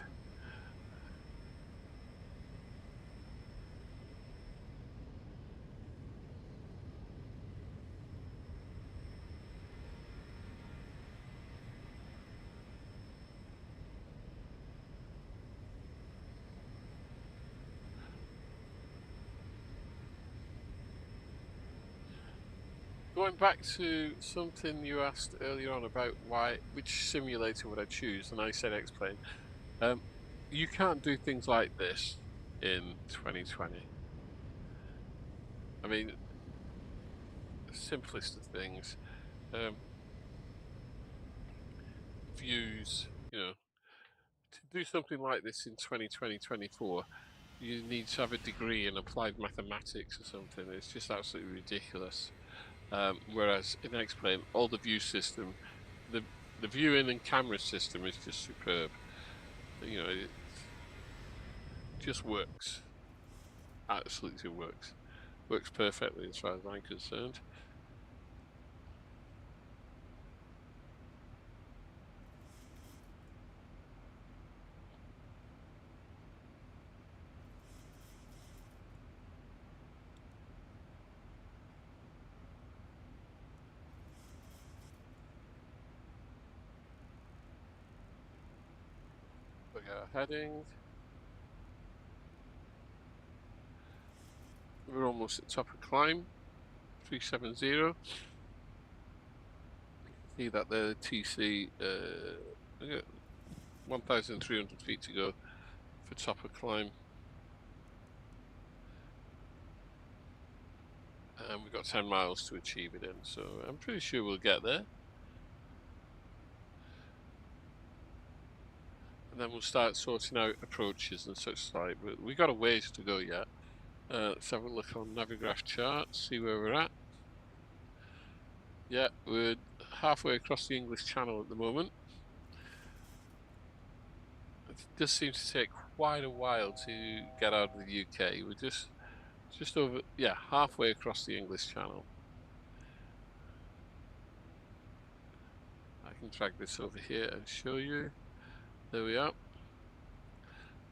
Going back to something you asked earlier on about which simulator would I choose, and I said X-Plane. You can't do things like this in 2020. I mean, simplest of things. Views, to do something like this in 2020-24, you need to have a degree in applied mathematics or something. It's just absolutely ridiculous. Whereas in X-Plane, all the view system, the viewing and camera system is just superb. It just works. Absolutely works. Works perfectly as far as I'm concerned. Look at our heading. We're almost at top of climb. 370. You can see that the TC 1,300 feet to go for top of climb. And we've got 10 miles to achieve it in, so I'm pretty sure we'll get there. And then we'll start sorting out approaches and such like. But we've got a ways to go yet. Let's have a look on Navigraph charts, see where we're at. Yeah, we're halfway across the English Channel at the moment. It does seem to take quite a while to get out of the UK. We're just over, yeah, halfway across the English Channel. I can drag this over here and show you. There we are.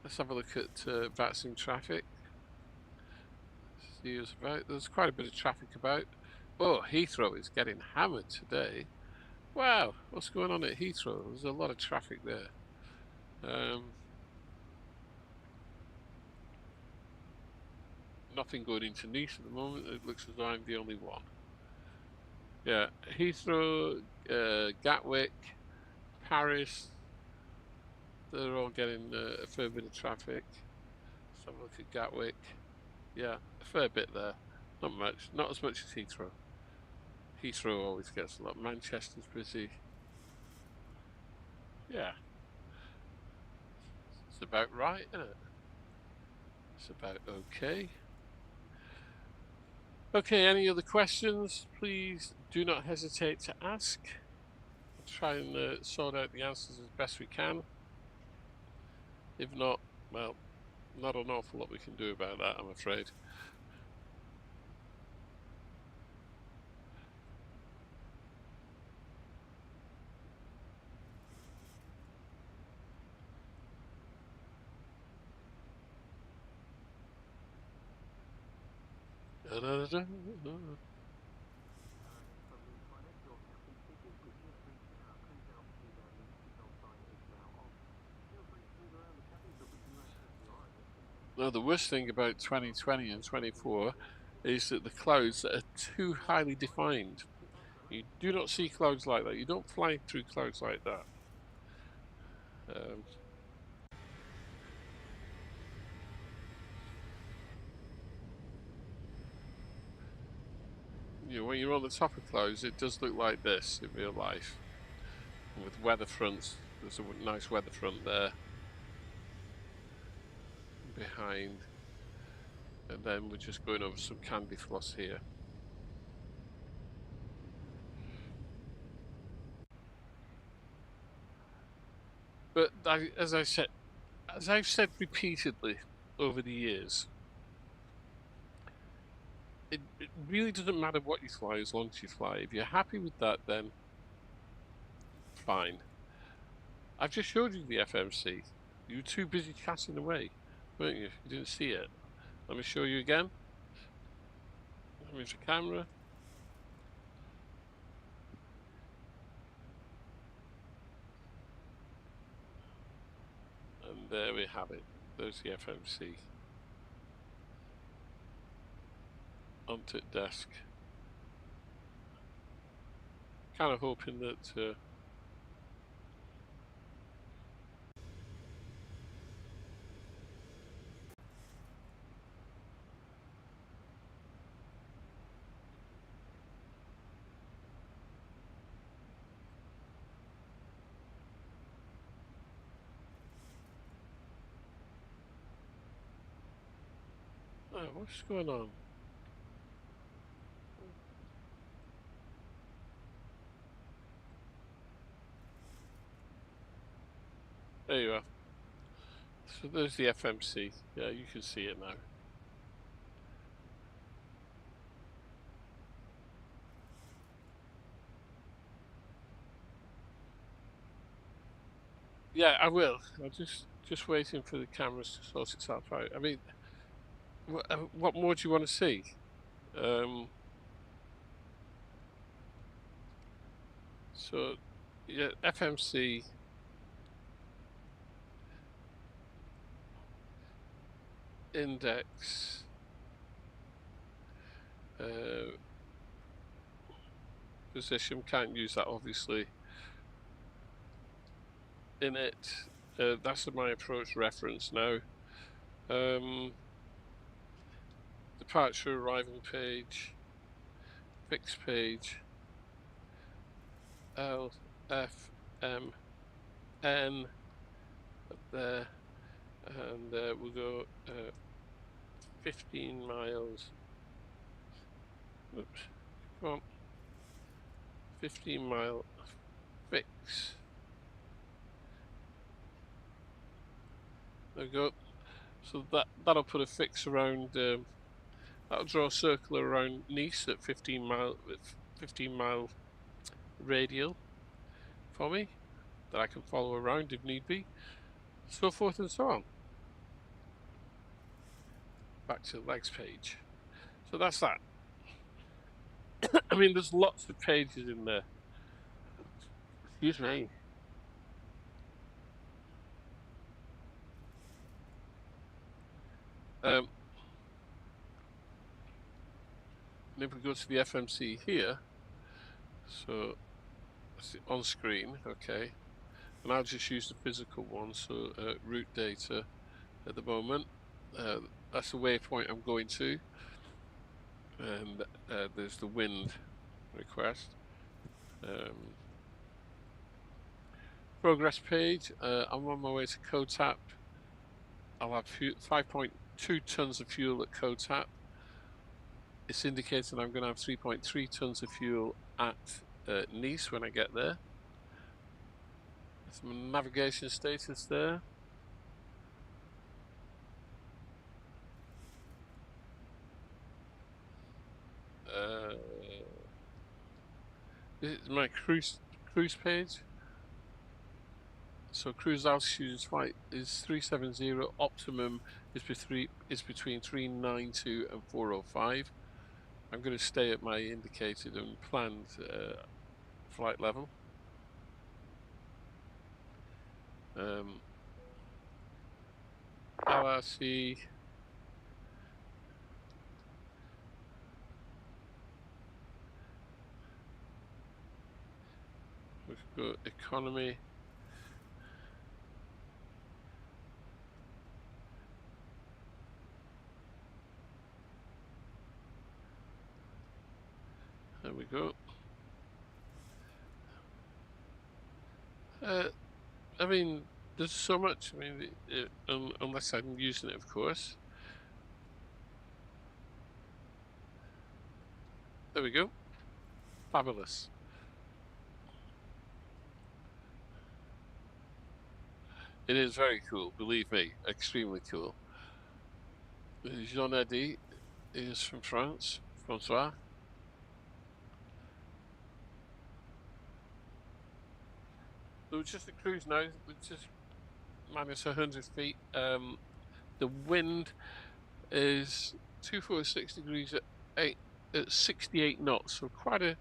Let's have a look at Vatsim traffic. See us about. There's quite a bit of traffic about. Oh, Heathrow is getting hammered today. Wow, what's going on at Heathrow? There's a lot of traffic there. Nothing going into Nice at the moment. It looks as though I'm the only one. Yeah, Heathrow, Gatwick, Paris, they're all getting a fair bit of traffic. Let's have a look at Gatwick. Yeah, a fair bit there. Not much, not as much as Heathrow. Heathrow always gets a lot. Manchester's busy. Yeah. It's about right, isn't it? It's about okay. Okay, any other questions? Please do not hesitate to ask. We'll try and sort out the answers as best we can. If not, well, not an awful lot we can do about that, I'm afraid. No, the worst thing about 2020 and 24 is that the clouds are too highly defined. You do not see clouds like that. You don't fly through clouds like that. When you're on the top of clouds, it does look like this in real life. With weather fronts, there's a nice weather front there. behind, and then we're just going over some candy floss here. But as I've said repeatedly over the years, it really doesn't matter what you fly as long as you fly. If you're happy with that, then fine. I've just showed you the FMC. You were too busy chatting away, weren't you? You didn't see it. Let me show you again. Move the camera. And there we have it. There's the FMC. Onto desk. Kind of hoping that oh, what's going on? There you are. So there's the FMC. Yeah, you can see it now. Yeah, I will. I'm just waiting for the cameras to sort itself out. I mean, what more do you want to see? So, yeah, FMC. Index. Position, can't use that obviously. In it, that's my approach reference now. Departure arrival page, fix page, L, F, M, N, up there, and we'll go 15 miles. Oops, come on. 15-mile fix. There we go. So that'll put a fix around. That'll draw a circle around Nice at 15 mile radial for me that I can follow around if need be, so forth and so on. Back to the legs page. So that's that. I mean, there's lots of pages in there. Excuse me. And if we go to the FMC here, so on screen, okay, and I'll just use the physical one. So route data at the moment, that's the waypoint I'm going to, and there's the wind request. Progress page, I'm on my way to COTAP. I'll have 5.2 tons of fuel at COTAP. It's indicating I'm going to have 3.3 tons of fuel at Nice when I get there. Some navigation status there. This is my cruise page. So cruise altitude is 370. Optimum is between 392 and 405. I'm going to stay at my indicated and planned flight level. LRC. We've got economy. There we go. I mean, there's so much. I mean, unless I'm using it, of course. There we go. Fabulous. It is very cool, believe me, extremely cool. Jean-Eddy is from France. Francois. So it's just a cruise now. It's just minus 100 feet. The wind is 246 degrees at 68 knots, so quite a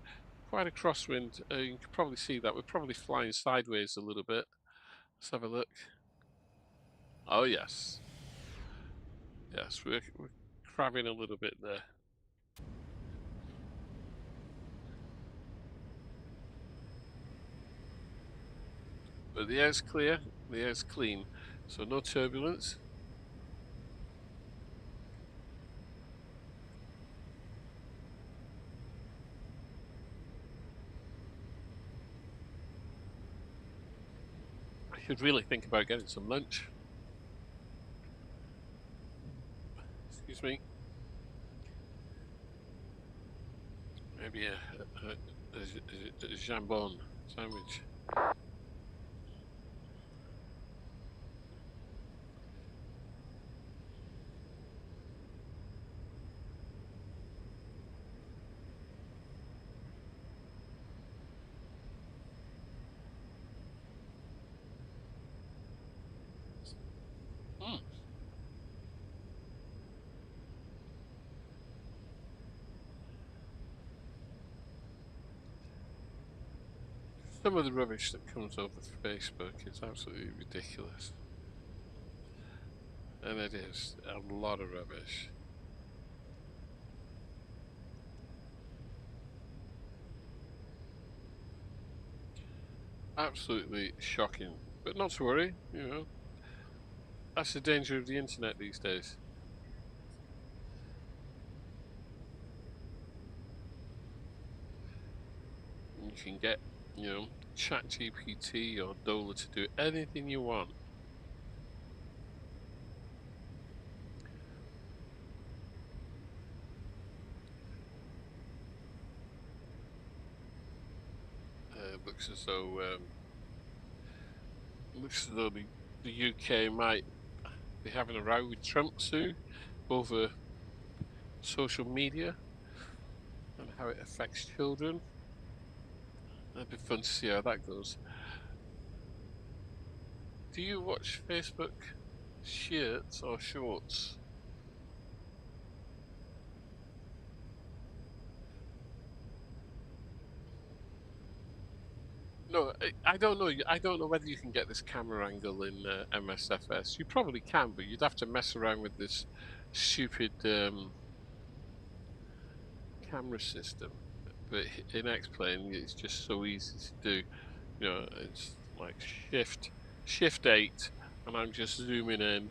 crosswind. You can probably see that we're probably flying sideways a little bit. Let's have a look. Oh yes, yes, we're crabbing a little bit there. But the air's clear, the air's clean, so no turbulence. I should really think about getting some lunch. Excuse me. Maybe a jambon sandwich. Mm. Some of the rubbish that comes over Facebook is absolutely ridiculous. And it is a lot of rubbish. Absolutely shocking. But not to worry, you know. That's the danger of the internet these days. You can get, you know, ChatGPT or Dola to do anything you want. Looks as though the UK might be having a row with Trump soon over social media and how it affects children. It'd be fun to see how that goes. Do you watch Facebook shirts or shorts? No, I don't know. I don't know whether you can get this camera angle in MSFS. You probably can, but you'd have to mess around with this stupid camera system. But in X-Plane, it's just so easy to do. You know, it's like Shift 8, and I'm just zooming in,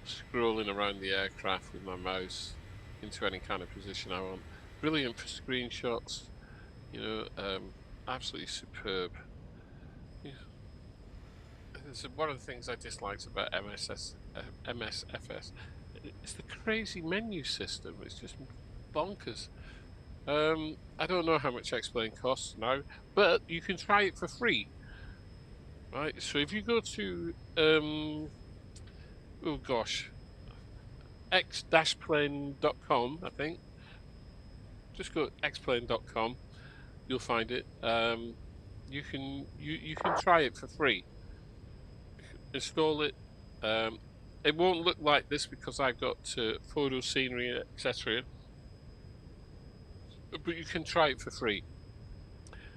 scrolling around the aircraft with my mouse into any kind of position I want. Brilliant for screenshots. You know, absolutely superb. Yeah. It's one of the things I disliked about MSFS. It's the crazy menu system. It's just bonkers. I don't know how much X-Plane costs now, but you can try it for free. Right, so if you go to oh gosh, x-plane.com, I think. Just go xplane.com, you'll find it. You can try it for free. Install it. It won't look like this because I've got photo scenery, etc. But you can try it for free.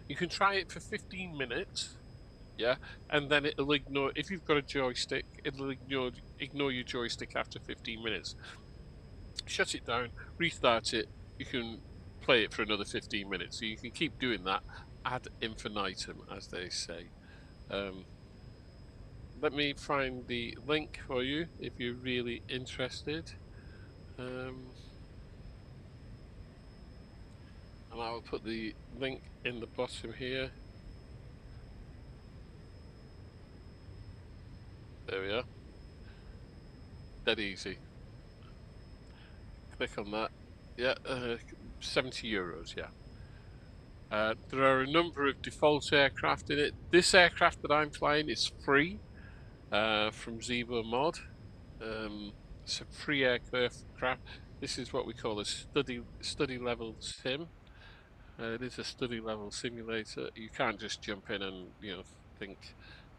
You can try it for 15 minutes. Yeah, and then it'll ignore, if you've got a joystick, it'll ignore your joystick after 15 minutes. Shut it down, restart it, you can play it for another 15 minutes. So you can keep doing that ad infinitum, as they say. Let me find the link for you if you're really interested. And I will put the link in the bottom here. There we are. Dead easy. Click on that. Yeah, €70. Yeah. There are a number of default aircraft in it. This aircraft that I'm flying is free from Zibo Mod. It's a free aircraft. This is what we call a study level sim. It is a study level simulator. You can't just jump in and think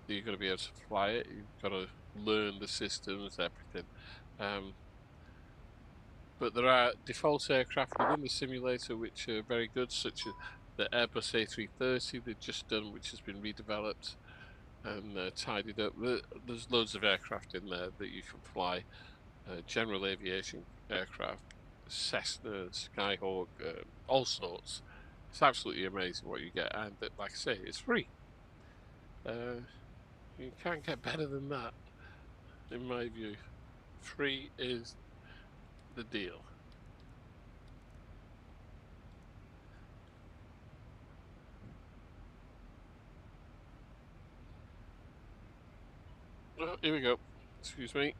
that you're going to be able to fly it. You've got to learn the systems, everything. But there are default aircraft within the simulator which are very good, such as the Airbus A330 they've just done, which has been redeveloped and tidied up. There's loads of aircraft in there that you can fly. General aviation aircraft, Cessna, Skyhawk, all sorts. It's absolutely amazing what you get, and like I say, it's free. You can't get better than that, in my view. Free is the deal. Oh, here we go. Excuse me.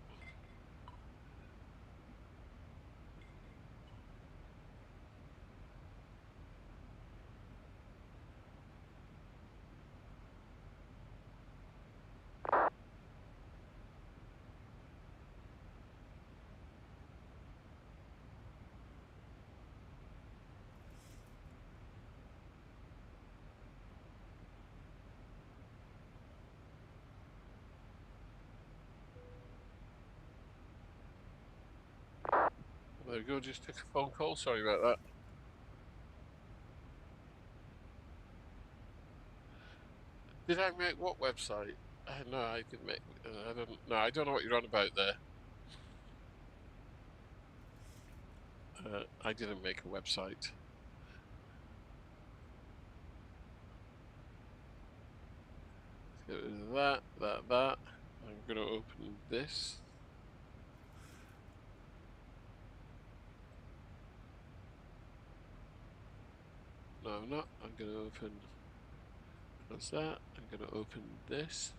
There we go, just took a phone call. Sorry about that. Did I make what website? No, I didn't make. I don't. No, I don't know what you're on about there. I didn't make a website. So it was that. I'm going to open this. No, I'm not. I'm going to open. What's that? I'm going to open this.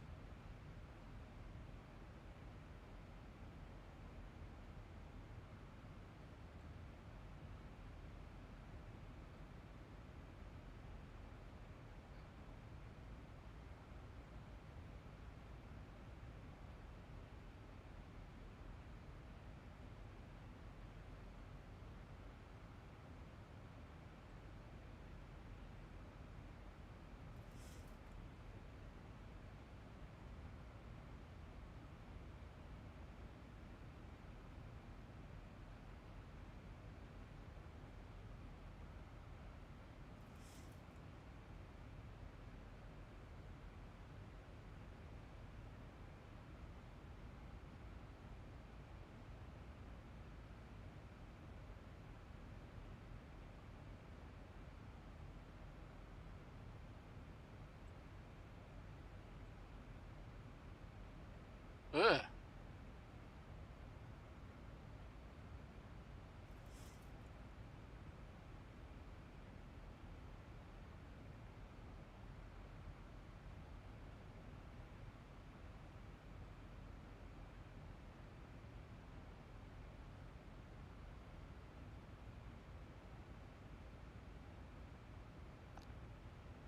Ah.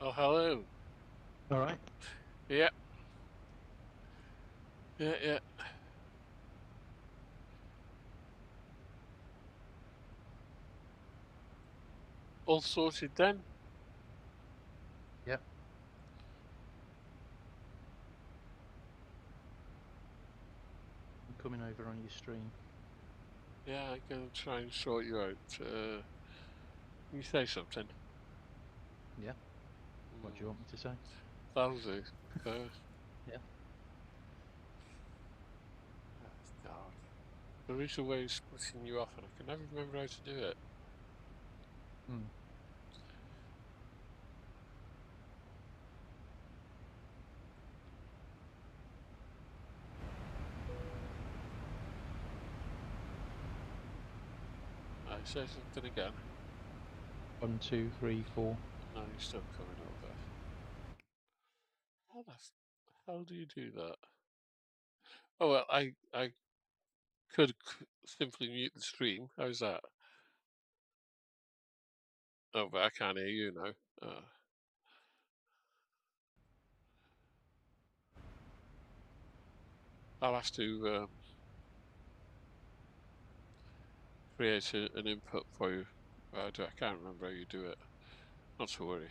Oh, hello. All right. Yeah. Yeah. All sorted then? Yep. I'm coming over on your stream. Yeah, I'm going to try and sort you out. Can you say something? Yeah. What do you want me to say? That'll do. Yeah. Oh, God. There is a way of splitting you off, and I can never remember how to do it. Hmm. I say something again. 1, 2, 3, 4. No, you're still coming over. How the hell do you do that? Oh well, I could simply mute the stream. How's that? Oh, but I can't hear you now. I'll have to create an input for you. I can't remember how you do it. Not to worry.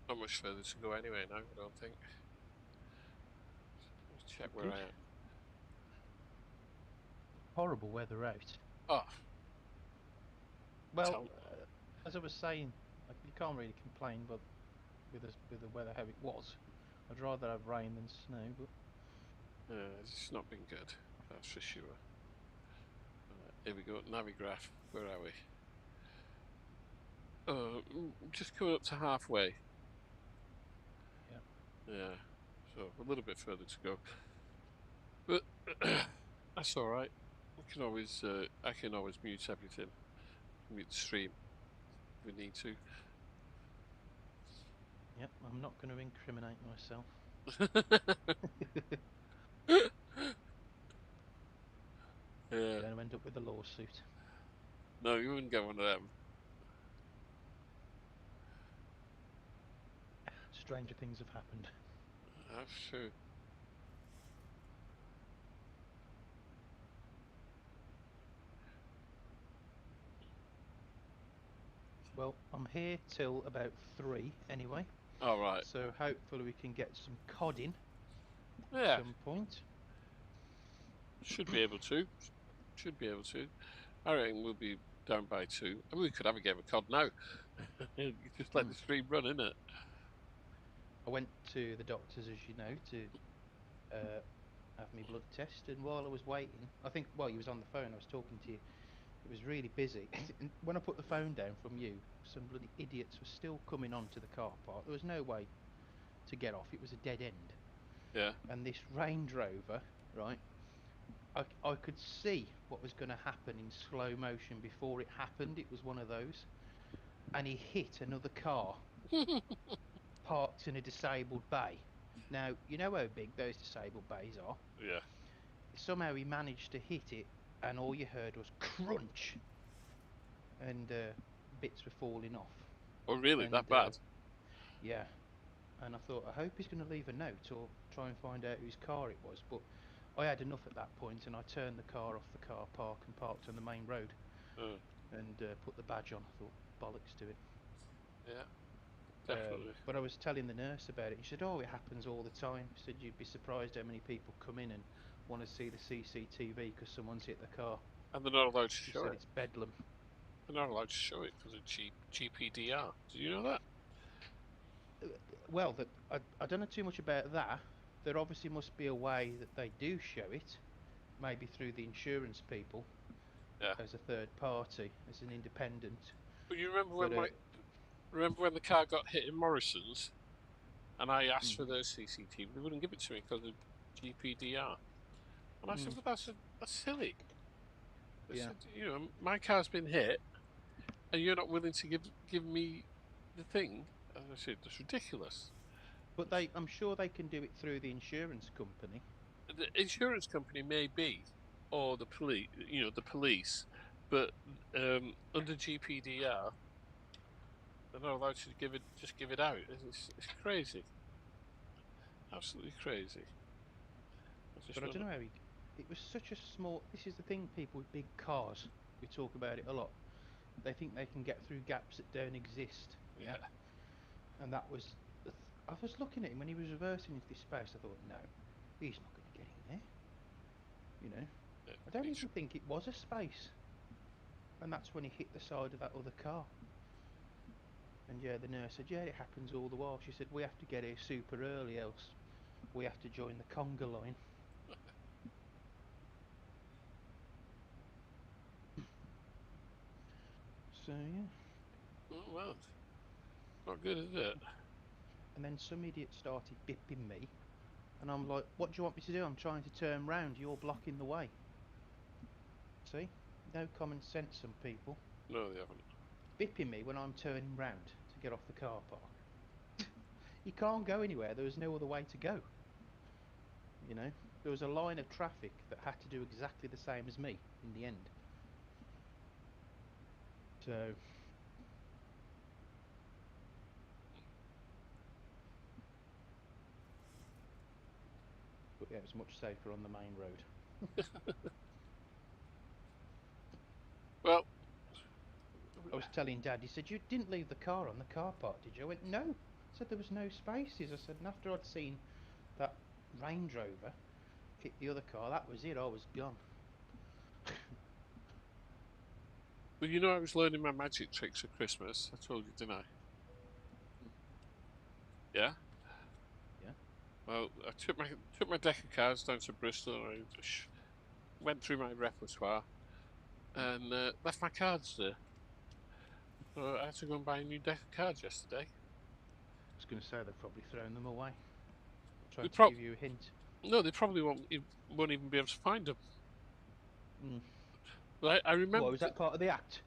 Not much further to go anyway now, I don't think. Let's check where Good. I am. Horrible weather out. Oh, Well, tell as I was saying, like, you can't really complain, but with the weather how it was, I'd rather have rain than snow. But it's not been good, that's for sure. Here we go, Navigraph. Where are we? Just coming up to halfway. Yeah, so a little bit further to go, but that's all right. I can always mute everything, mute the stream if we need to. yep, I'm not going to incriminate myself. Yeah. Going to end up with a lawsuit. No, you wouldn't get one of them. Stranger things have happened. That's true. Well, I'm here till about 3 anyway. All right. So hopefully we can get some cod in Yeah. at some point. Should be able to. Should be able to. I reckon we'll be down by 2. I mean, we could have a game of COD now. You just let the stream run, innit? I went to the doctors, as you know, to have my blood test, and while I was waiting, I think while you was on the phone, I was talking to you. It was really busy. And when I put the phone down from you, some bloody idiots were still coming onto the car park. There was no way to get off. It was a dead end. Yeah. And this Range Rover, right? I could see what was going to happen in slow motion before it happened. It was one of those. And he hit another car parked in a disabled bay. Now, you know how big those disabled bays are. Yeah. Somehow he managed to hit it, and all you heard was crunch, and bits were falling off. Oh, really? And, That bad? yeah. And I thought, I hope he's going to leave a note or try and find out whose car it was. But I had enough at that point, and I turned the car off the car park and parked on the main road and put the badge on. I thought, bollocks to it. Yeah. Definitely. But I was telling the nurse about it. She said, oh, it happens all the time. She said, you'd be surprised how many people come in and want to see the CCTV because someone's hit the car. And they're not allowed to She show said it. it's bedlam. They're not allowed to show it because of GPDR. Did you know that? Well, I don't know too much about that. There obviously must be a way that they do show it, maybe through the insurance people, as a third party, as an independent. But you remember when But, remember when the car got hit in Morrison's, and I asked for their CCTV. They wouldn't give it to me because of GPDR. And I said, "But that's silly." They said, you know, my car's been hit, and you're not willing to give me the thing. And I said, that's ridiculous. But I'm sure they can do it through the insurance company. The insurance company may be, or the police, the police, but under GPDR, they're not allowed to just give it out. It's crazy, absolutely crazy. But I don't know how it was such a small. This is the thing, people with big cars. We talk about it a lot. They think they can get through gaps that don't exist. Yeah. And that was. I was looking at him when he was reversing into this space. I thought, no, he's not going to get in there. You know, I don't even think it was a space. And that's when he hit the side of that other car. And yeah, the nurse said, yeah, it happens all the while. She said, we have to get here super early, else we have to join the conga line. So yeah. Oh, well, not good, is it? And then some idiot started bipping me, and I'm like, what do you want me to do? I'm trying to turn round, you're blocking the way. See? No common sense, some people. No, they haven't. bipping me when I'm turning round to get off the car park. You can't go anywhere. There was no other way to go. You know, there was a line of traffic that had to do exactly the same as me in the end. So, but yeah, it was much safer on the main road. Well, I was telling Dad, he said, you didn't leave the car on the car park, did you? I went, no. I said there was no spaces. I said, and after I'd seen that Range Rover hit the other car, that was it. I was gone. well, you know, I was learning my magic tricks at Christmas. I told you, didn't I? Yeah. Yeah. Well, I took my deck of cards down to Bristol. And I went through my repertoire and left my cards there. So I had to go and buy a new deck of cards yesterday. I was going to say they've probably thrown them away. They Trying to give you a hint. No, they probably won't even be able to find them. Mm. But I remember. What, was that part of the act?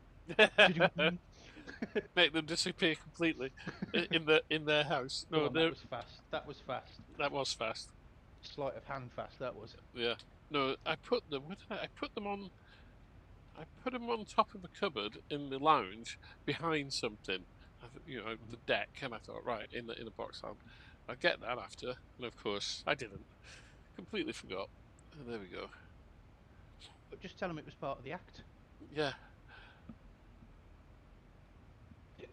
Make them disappear completely in their house. No, on, that was fast. That was fast. That was fast. Sleight of hand fast. That was. Yeah. No, I put them. What did I put them on? I put them on top of a cupboard in the lounge behind something. You know, the deck, and I thought, right, in a box, I'll get that after. And of course, I didn't. Completely forgot. And there we go. But just tell them it was part of the act. Yeah. I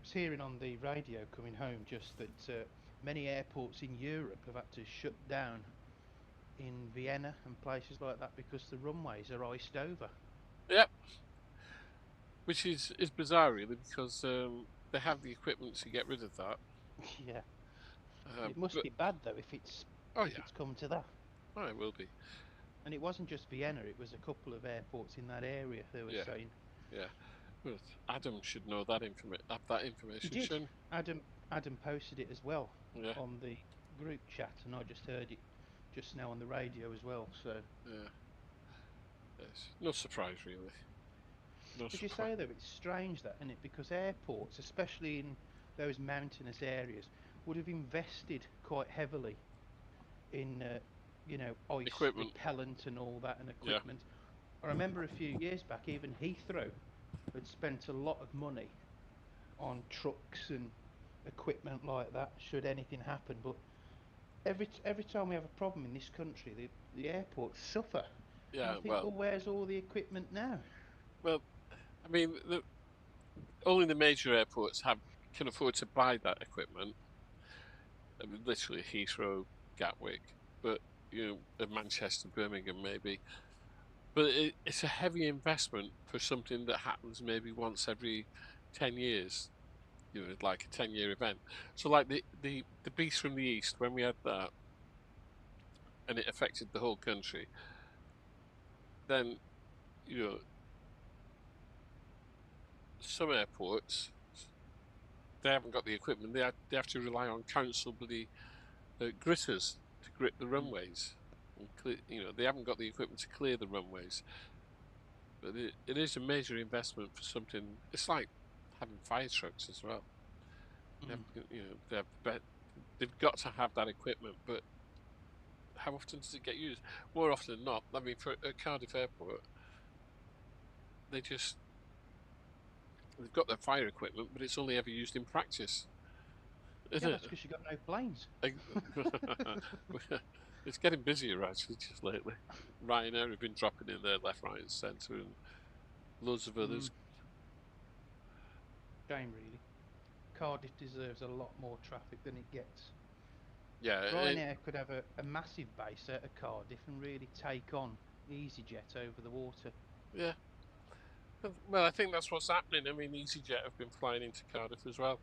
was hearing on the radio coming home just that many airports in Europe have had to shut down in Vienna and places like that because the runways are iced over. Yep. Which is bizarre, really, because they have the equipment to get rid of that. Yeah. It must be bad though if it's it's come to that. Oh, it will be. And it wasn't just Vienna; it was a couple of airports in that area. They were saying. Yeah. Well, Adam should know that information. He did. Adam posted it as well on the group chat, and I just heard it just now on the radio as well. So yeah, it's no surprise really. No As you say though, it's strange that, isn't it? Because airports, especially in those mountainous areas, would have invested quite heavily in you know, ice repellent and all that and equipment. I remember a few years back, even Heathrow had spent a lot of money on trucks and equipment like that should anything happen. But every time we have a problem in this country, the airports suffer. Yeah, and I think, well, where's all the equipment now? Well, I mean, only the major airports can afford to buy that equipment. I mean, literally Heathrow, Gatwick, but you know, Manchester, Birmingham, maybe. But it's a heavy investment for something that happens maybe once every 10 years. You know, like a 10-year event. So, like the Beast from the East, when we had that, and it affected the whole country. Then, you know, some airports, they haven't got the equipment. They have to rely on council bloody gritters to grit the runways. And clear, you know, they haven't got the equipment to clear the runways. But it is a major investment for something. It's like having fire trucks as well. You know, they've got to have that equipment, but how often does it get used? More often than not. I mean, at Cardiff Airport, they've got their fire equipment, but it's only ever used in practice. Yeah, that's because you've got no planes. It's getting busier actually just lately. Ryanair have been dropping in there left, right, and centre, and loads of others. Shame, really. Cardiff deserves a lot more traffic than it gets. Yeah, Ryanair could have a massive base at Cardiff and really take on EasyJet over the water. Yeah. Well, I think that's what's happening. I mean, EasyJet have been flying into Cardiff as well,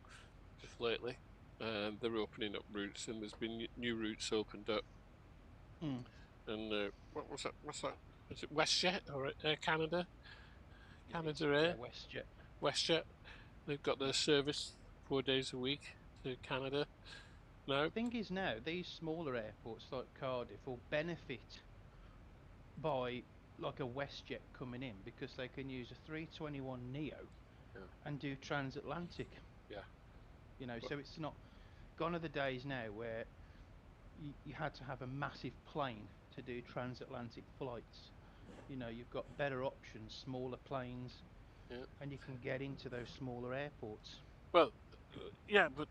just lately. They're opening up routes, and there's been new routes opened up. And what was that? What's that? Is it WestJet or Air Canada? Canada Air? Yeah, WestJet. WestJet. They've got their service 4 days a week to Canada now. The thing is now, these smaller airports like Cardiff will benefit by like a WestJet coming in because they can use a 321 Neo and do transatlantic. Yeah. You know, so it's not gone are the days now where you had to have a massive plane to do transatlantic flights. You know, you've got better options, smaller planes, and you can get into those smaller airports. Well, yeah, but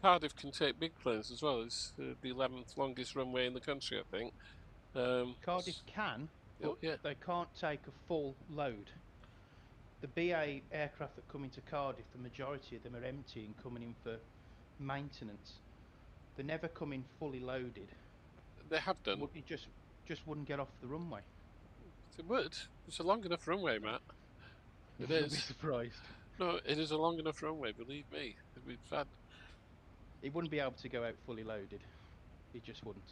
Cardiff can take big planes as well. It's the 11th longest runway in the country, I think. Cardiff can, but yeah. they can't take a full load. The BA aircraft that come into Cardiff, the majority of them are empty and coming in for maintenance. They never come in fully loaded. They have done. It just wouldn't get off the runway. It would. It's a long enough runway, Matt. It You'll is. be surprised. No, it is a long enough runway. Believe me. We've had. It wouldn't be able to go out fully loaded. It just wouldn't.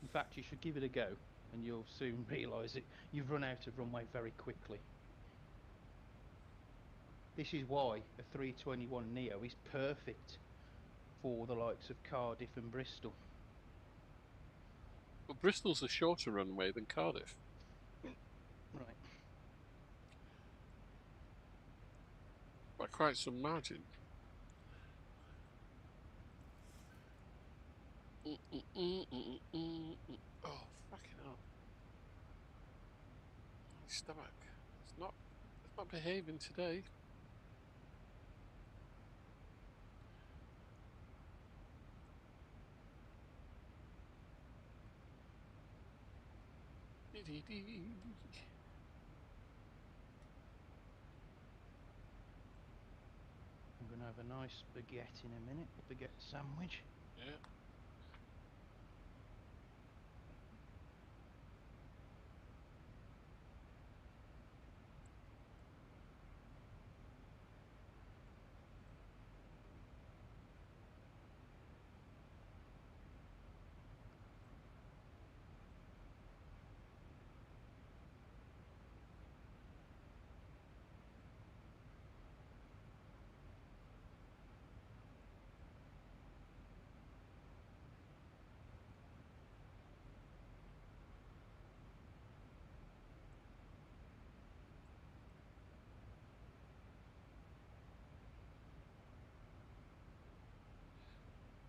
In fact, you should give it a go, and you'll soon realise it. You've run out of runway very quickly. This is why a 321 Neo is perfect for the likes of Cardiff and Bristol. But Bristol's a shorter runway than Cardiff. Right. By quite some margin. Oh, fucking hell. My stomach. It's not behaving today. I'm going to have a nice baguette in a minute, a baguette sandwich. Yeah.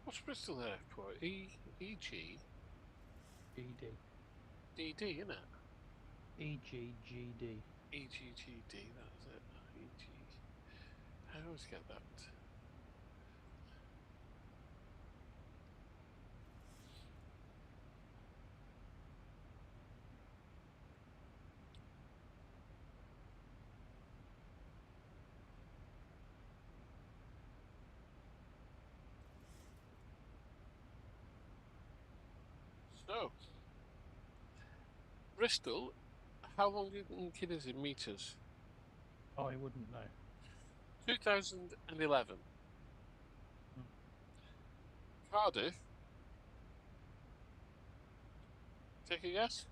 What's Bristol Airport? EG? ED. DD, isn't it? EGGD. EGGD, that's it. EG. I always get that. So, Bristol, how long do you think it is in meters? I wouldn't know. 2011. Cardiff, take a guess?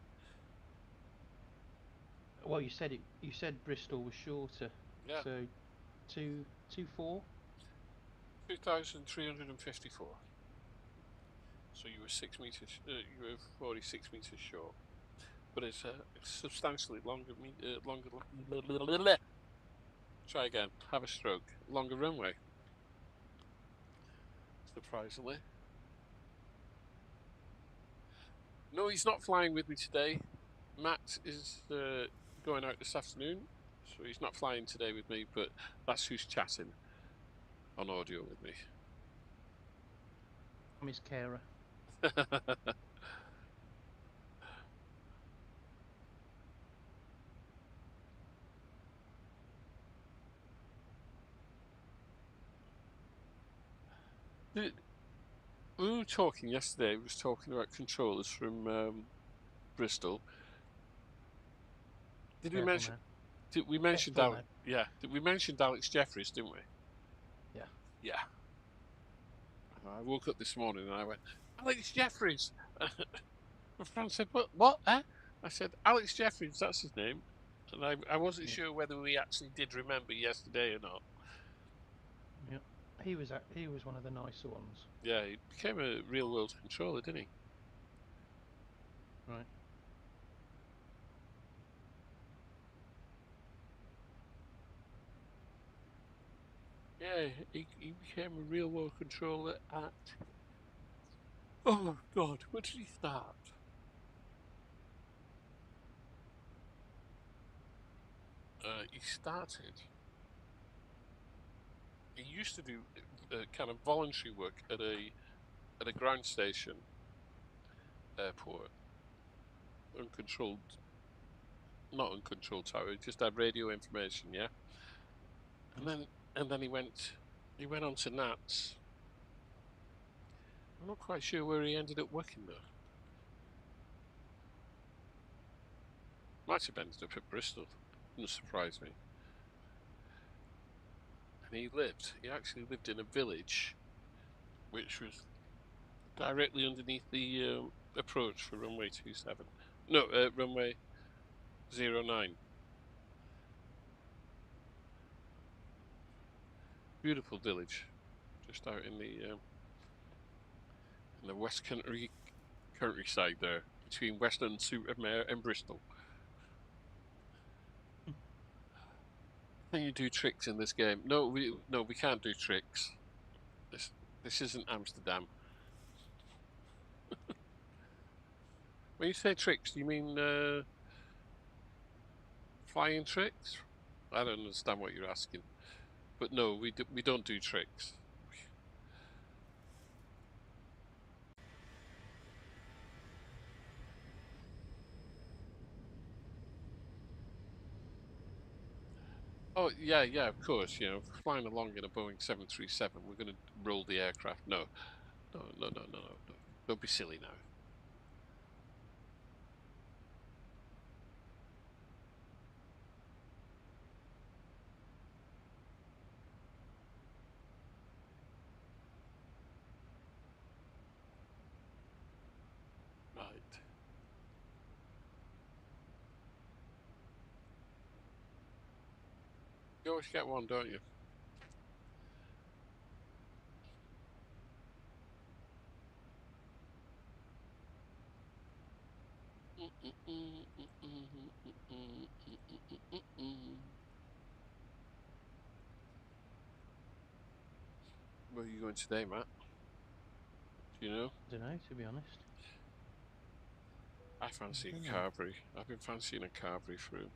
Well, you said it. You said Bristol was shorter. Yeah. So, 224. 2,354. So you were 6 meters. You were 46 meters short, but it's a substantially longer. Try again. Have a stroke. Longer runway. Surprisingly. No, he's not flying with me today. Matt is going out this afternoon, so he's not flying today with me. But that's who's chatting on audio with me. Miss Kara. We were talking yesterday. We was talking about controllers from Bristol. Did we mention? Did we mention Alex? Yeah. Did we mention Alex Jeffries? Didn't we? Yeah. Yeah. I woke up this morning and I went, Alex Jeffries. My friend said, "What? Eh?" I said, Alex Jeffries. That's his name. And I wasn't sure whether we actually did remember yesterday or not. Yep. he was one of the nicer ones. Yeah, he became a real world controller, didn't he? Right. Yeah, he became a real world controller at. Oh God, when did he start? He started. He used to do kind of voluntary work at a ground station airport, uncontrolled, not uncontrolled tower. He just had radio information, yeah. And then he went on to Nats. I'm not quite sure where he ended up working though. Might have ended up at Bristol. Wouldn't surprise me. And he actually lived in a village which was directly underneath the approach for runway 27. No, runway 09. Beautiful village, just out in the West Country countryside there, between Weston-super-Mare and Bristol. Can you do tricks in this game? No, we can't do tricks. This isn't Amsterdam. When you say tricks, do you mean flying tricks? I don't understand what you're asking. But no, we don't do tricks. Oh yeah, yeah, of course. You know, flying along in a Boeing 737, we're going to roll the aircraft. No, no, no, no, no, no. Don't be silly now. Right. You always get one, don't you? Where are you going today, Matt? Do you know? I don't know, to be honest. I fancy don't a know. Carvery. I've been fancying a Carvery for a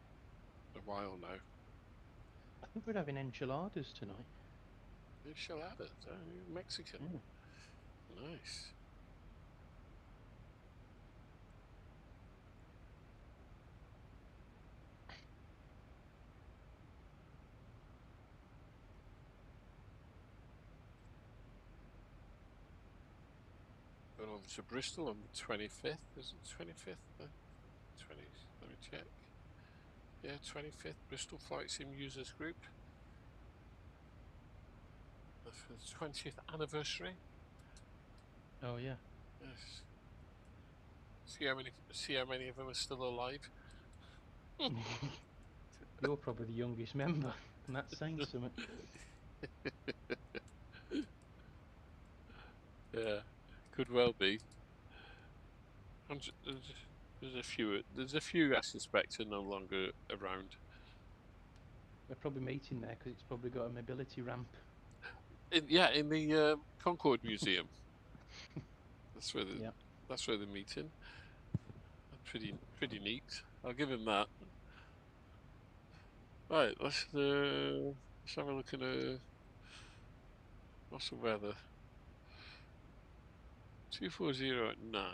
while now. I think we're having enchiladas tonight. Enchiladas, Mexican. Yeah. Nice. Going over to Bristol on the 25th. Is it 25th? 20. Let me check. Yeah, 25th. Bristol Flight Sim Users Group. For the 20th anniversary. Oh yeah. Yes. See how many of them are still alive. You're probably the youngest member, and that's saying something. Yeah, could well be. There's a few. There's a few I suspect are no longer around. We're probably meeting there because it's probably got a mobility ramp. In the Concorde Museum. That's where Yeah. that's where they're meeting. That's pretty neat. I'll give him that. Right, let's have a look at what's the weather. 240 at 9.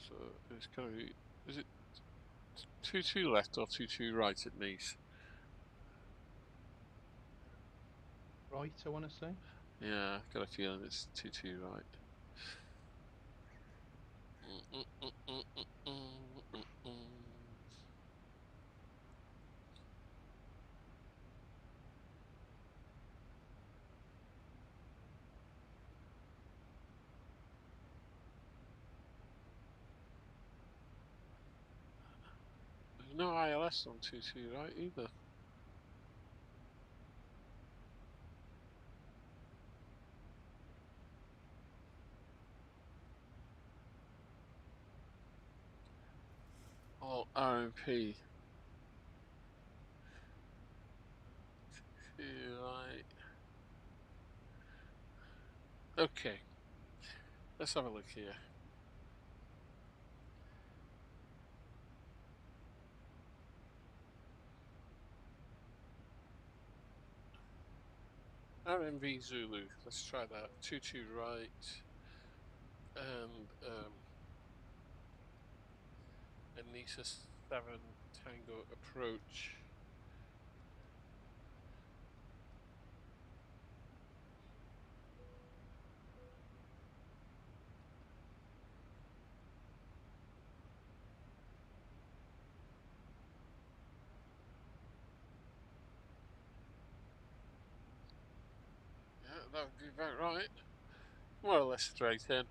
So it's going to be. Is it 22 left or 22 right at Nice? Right, I want to say. Yeah, I've got a feeling it's 22 right. No ILS on 22 right either. All RMP. Right. Okay. Let's have a look here. RMV Zulu. Let's try that. 22 right. And Anissa 7 Tango approach. Yeah, that would be about right. More or less straight in.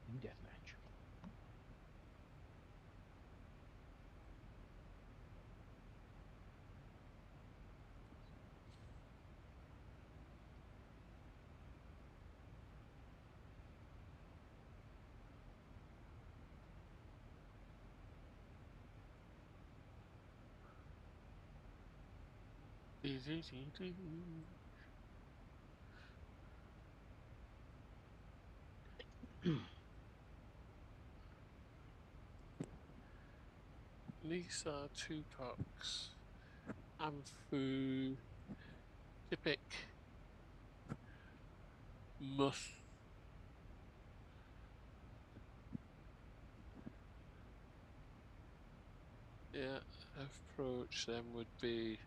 In deathmatch. Lisa Tupacs. Amphu. Typic. Muth. Yeah, approach then would be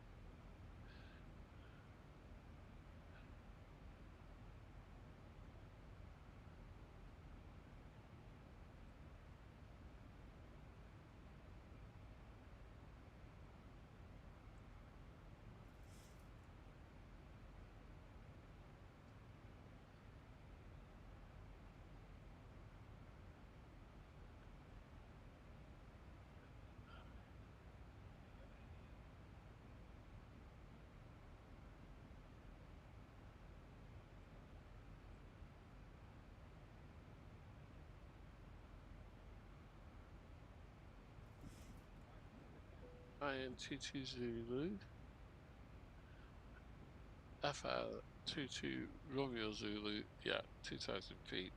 IN22 Zulu. FL22 Romeo Zulu. Yeah, 2000 feet.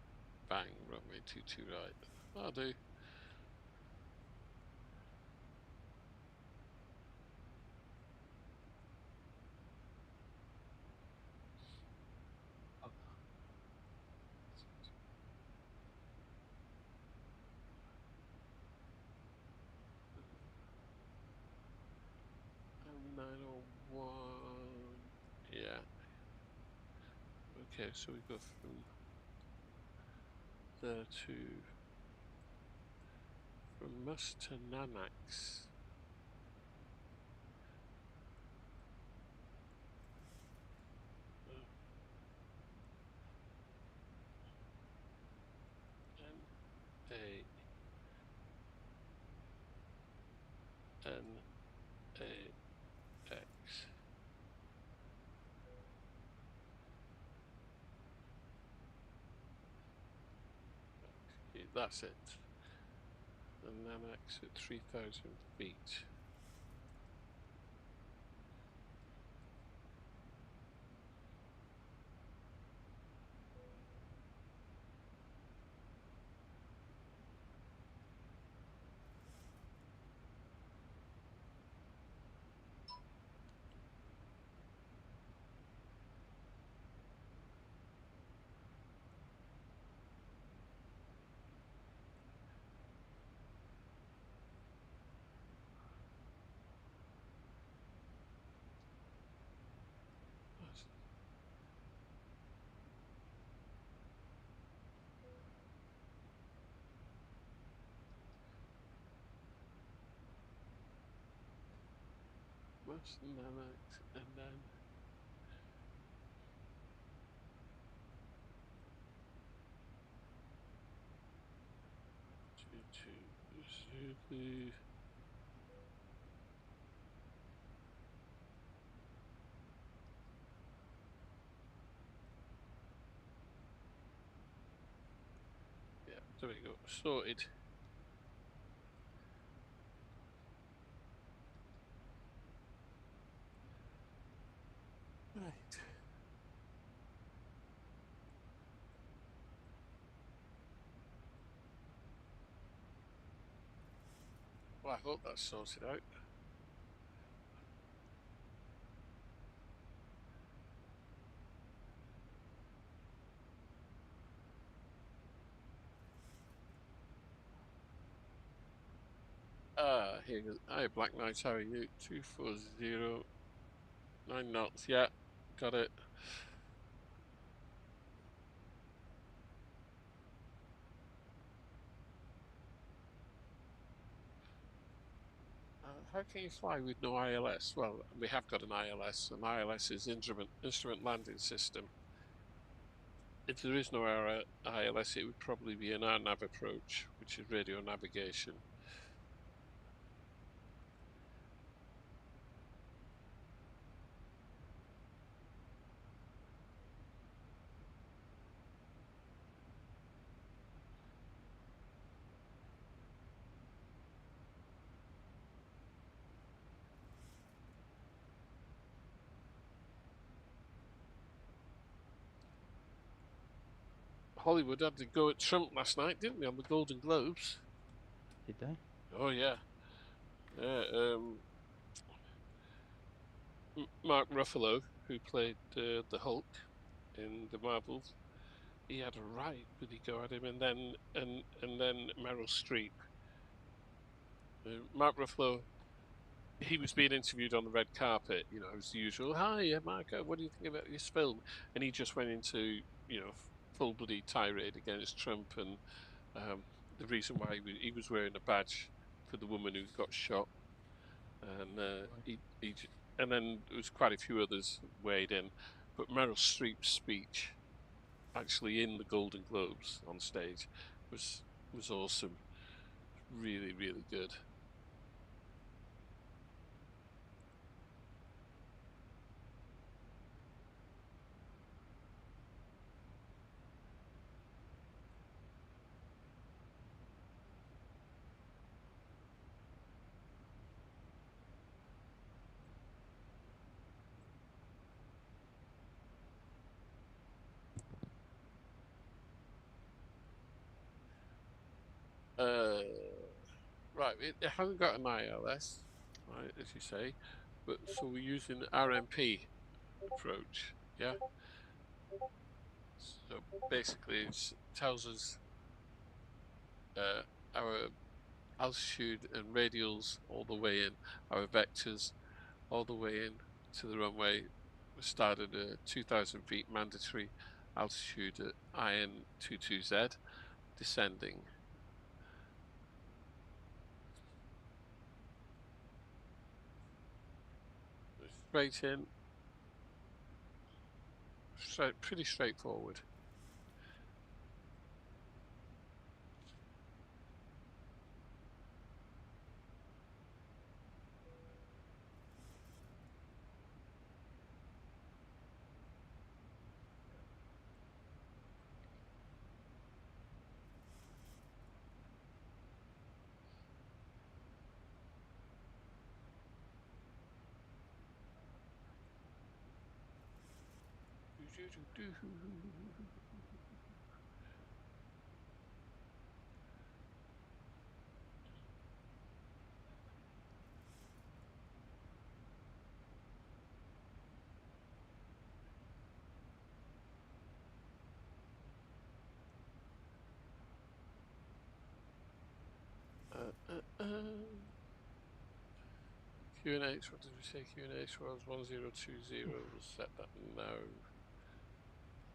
Bang, runway 22 right. That'll do. And 901. Yeah. Okay, so we go from there to from Mus to Nanax. N A N A X. That's it. And then exit 3,000 feet. And then 2 2 Zulu. Yeah, there we go. Sorted. Right. Well, I hope that's sorted out. Here goes. Hi, Black Knight, how are you? 240, 9 knots. Yeah, got it. How can you fly with no ILS? Well, we have got an ILS. An ILS is Instrument Landing System. If there is no ILS, it would probably be an RNAV approach, which is radio navigation. Hollywood had to go at Trump last night, didn't they, on the Golden Globes? Did they? Oh, yeah. Yeah, Mark Ruffalo, who played the Hulk in the Marvels, he had a right bloody go at him, and then Meryl Streep. Mark Ruffalo, he was being interviewed on the red carpet, you know, as usual. Hi, Mark, what do you think about this film? And he just went into, you know, full bloody tirade against Trump and the reason why he was wearing a badge for the woman who got shot, and and then there was quite a few others weighed in, but Meryl Streep's speech, actually in the Golden Globes on stage, was awesome, really really good. Right, it hasn't got an ILS, right, as you say, but so we're using RMP approach, yeah. So basically, it tells us our altitude and radials all the way in, our vectors all the way in to the runway. We started at 2,000 feet mandatory altitude at IN22Z, descending. Straight in, pretty straightforward. QNH, what did we say? QNH was 1020. We'll set that now.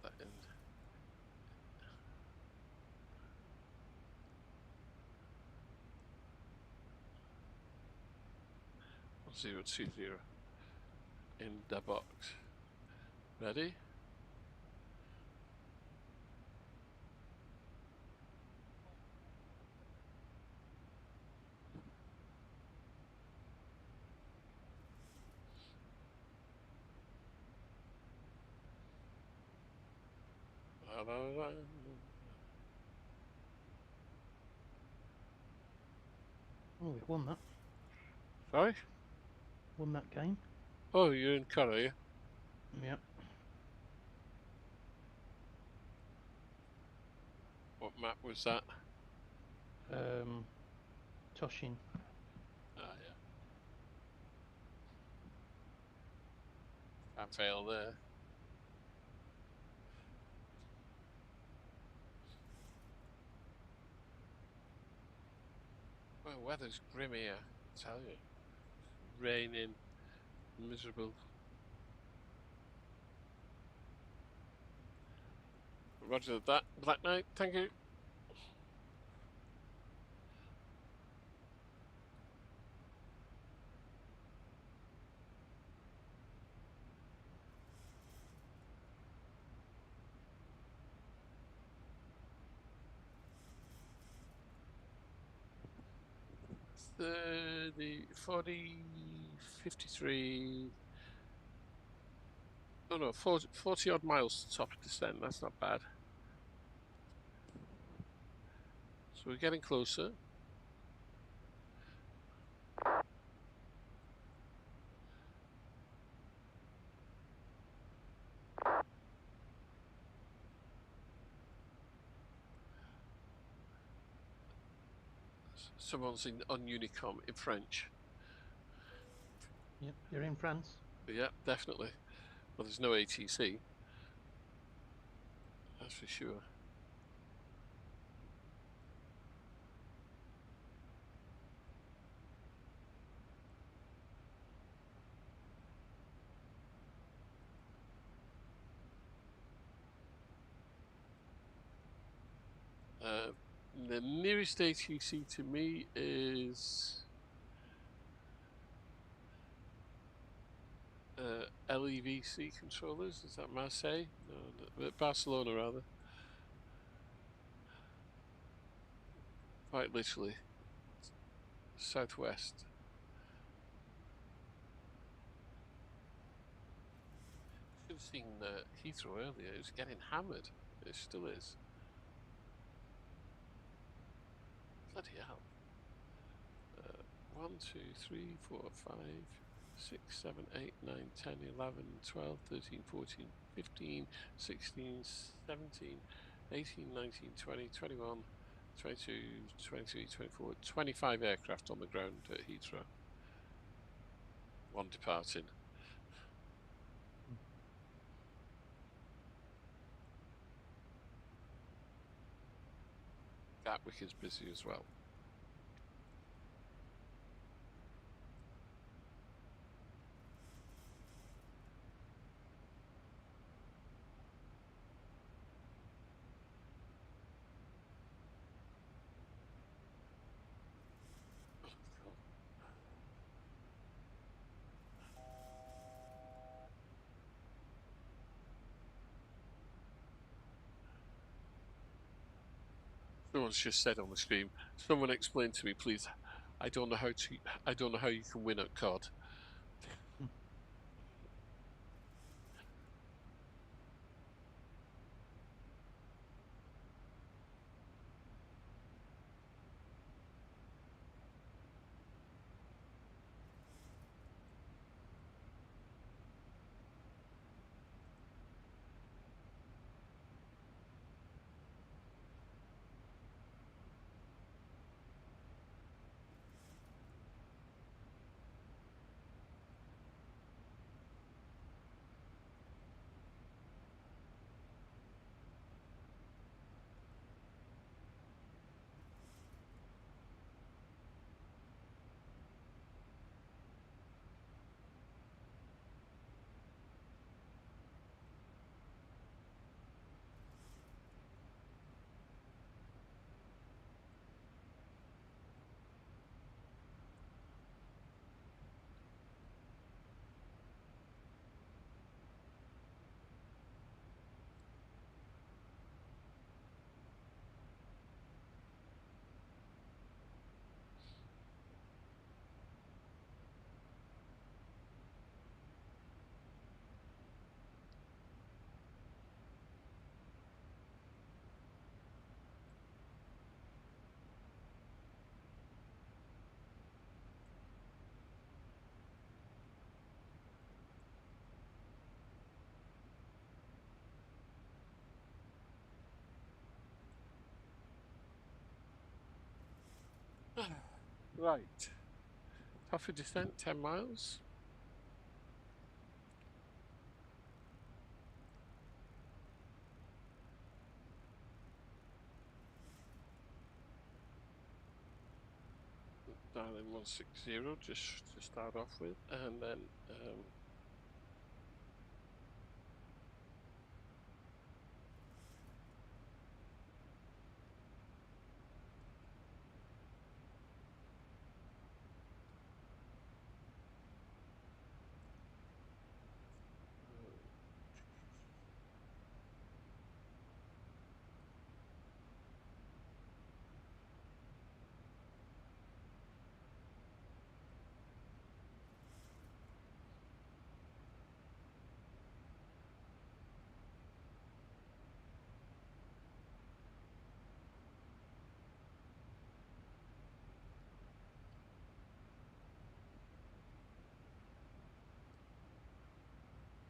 That in. 1020 in the box. Ready? Oh, we won that. Sorry? Won that game. Oh, you're in Korea? Yep. What map was that? Toshin. Ah, yeah. Can't fail there. Well, weather's grim here, I tell you. Raining, miserable. Roger that. Black Knight, thank you. The 40, 53. Oh no, 40 odd miles to top of descent. That's not bad. So we're getting closer. Someone's on Unicom in French. Yep, you're in France. Yeah, definitely. Well, there's no ATC. That's for sure. The nearest ATC to me is LEVC controllers. Is that Marseille? No, Barcelona rather. Quite literally, southwest. Should have seen Heathrow earlier. It was getting hammered. It still is. Bloody hell. 1, 2, 3, 4, 5, 6, 7, 8, 9, 10, 11, 12, 13, 14, 15, 16, 17, 18, 19, 20, 21, 22, 23, 24, 25 aircraft on the ground at Heathrow. One departing. Gatwick is busy as well. Someone's just said on the screen, someone explain to me, please. I don't know how you can win at COD. Right. Tougher descent, 10 miles. Dial in 160 just to start off with, and then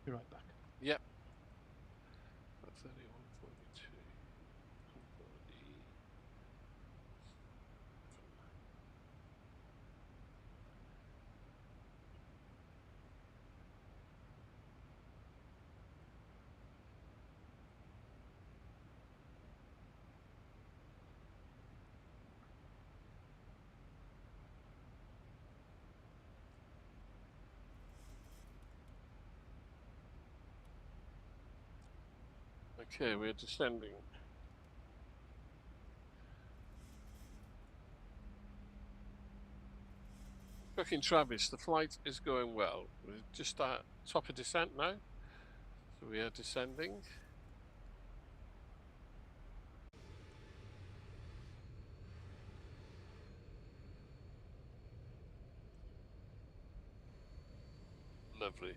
Be right back. yep. 3142. Okay, we're descending. Fucking Travis, the flight is going well. We're just at top of descent now. So we are descending. Lovely.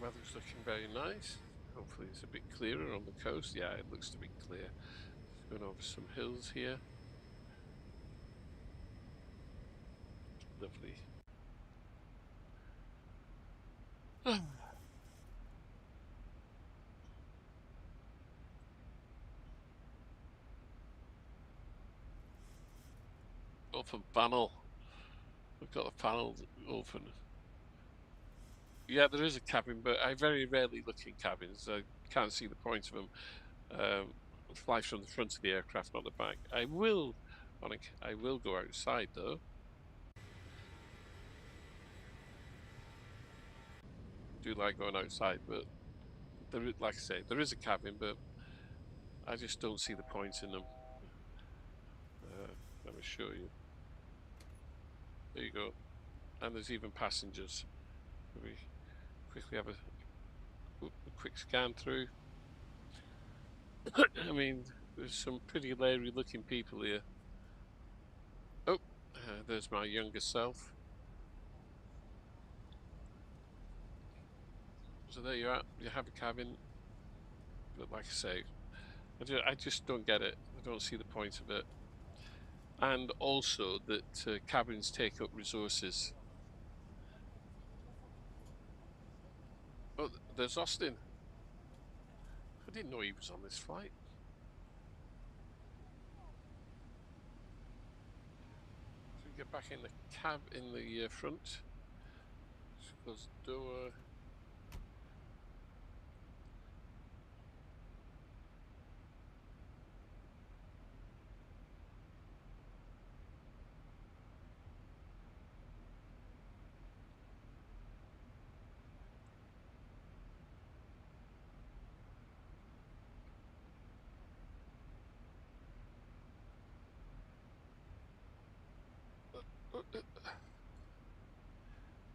Weather's looking very nice. Hopefully it's a bit clearer on the coast. Yeah, it looks to be clear. Going over some hills here. Lovely. Open panel. We've got the panel open. Yeah, there is a cabin, but I very rarely look in cabins. I can't see the point of them. Fly from the front of the aircraft, not the back. I will go outside though. Do like going outside, but like I say, there is a cabin, but I just don't see the point in them. Let me show you. There you go. And there's even passengers. Let me quickly have a quick scan through. I mean, there's some pretty leery looking people here. Oh, there's my younger self. So there you are. You have a cabin, but like I say, I just don't get it. I don't see the point of it. And also that cabins take up resources. Oh, there's Austin. I didn't know he was on this flight. So we get back in the cab in the front. Close the door.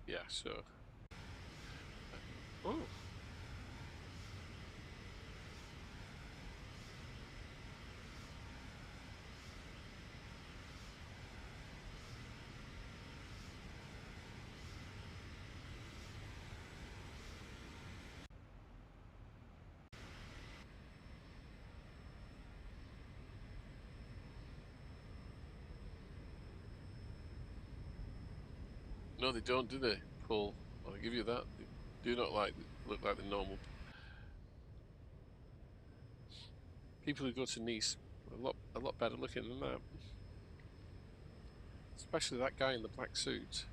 Yeah, so. Oh. No, they don't, do they, Paul? I'll give you that. They do not look like the normal people who go to Nice. A lot better looking than that. Especially that guy in the black suit.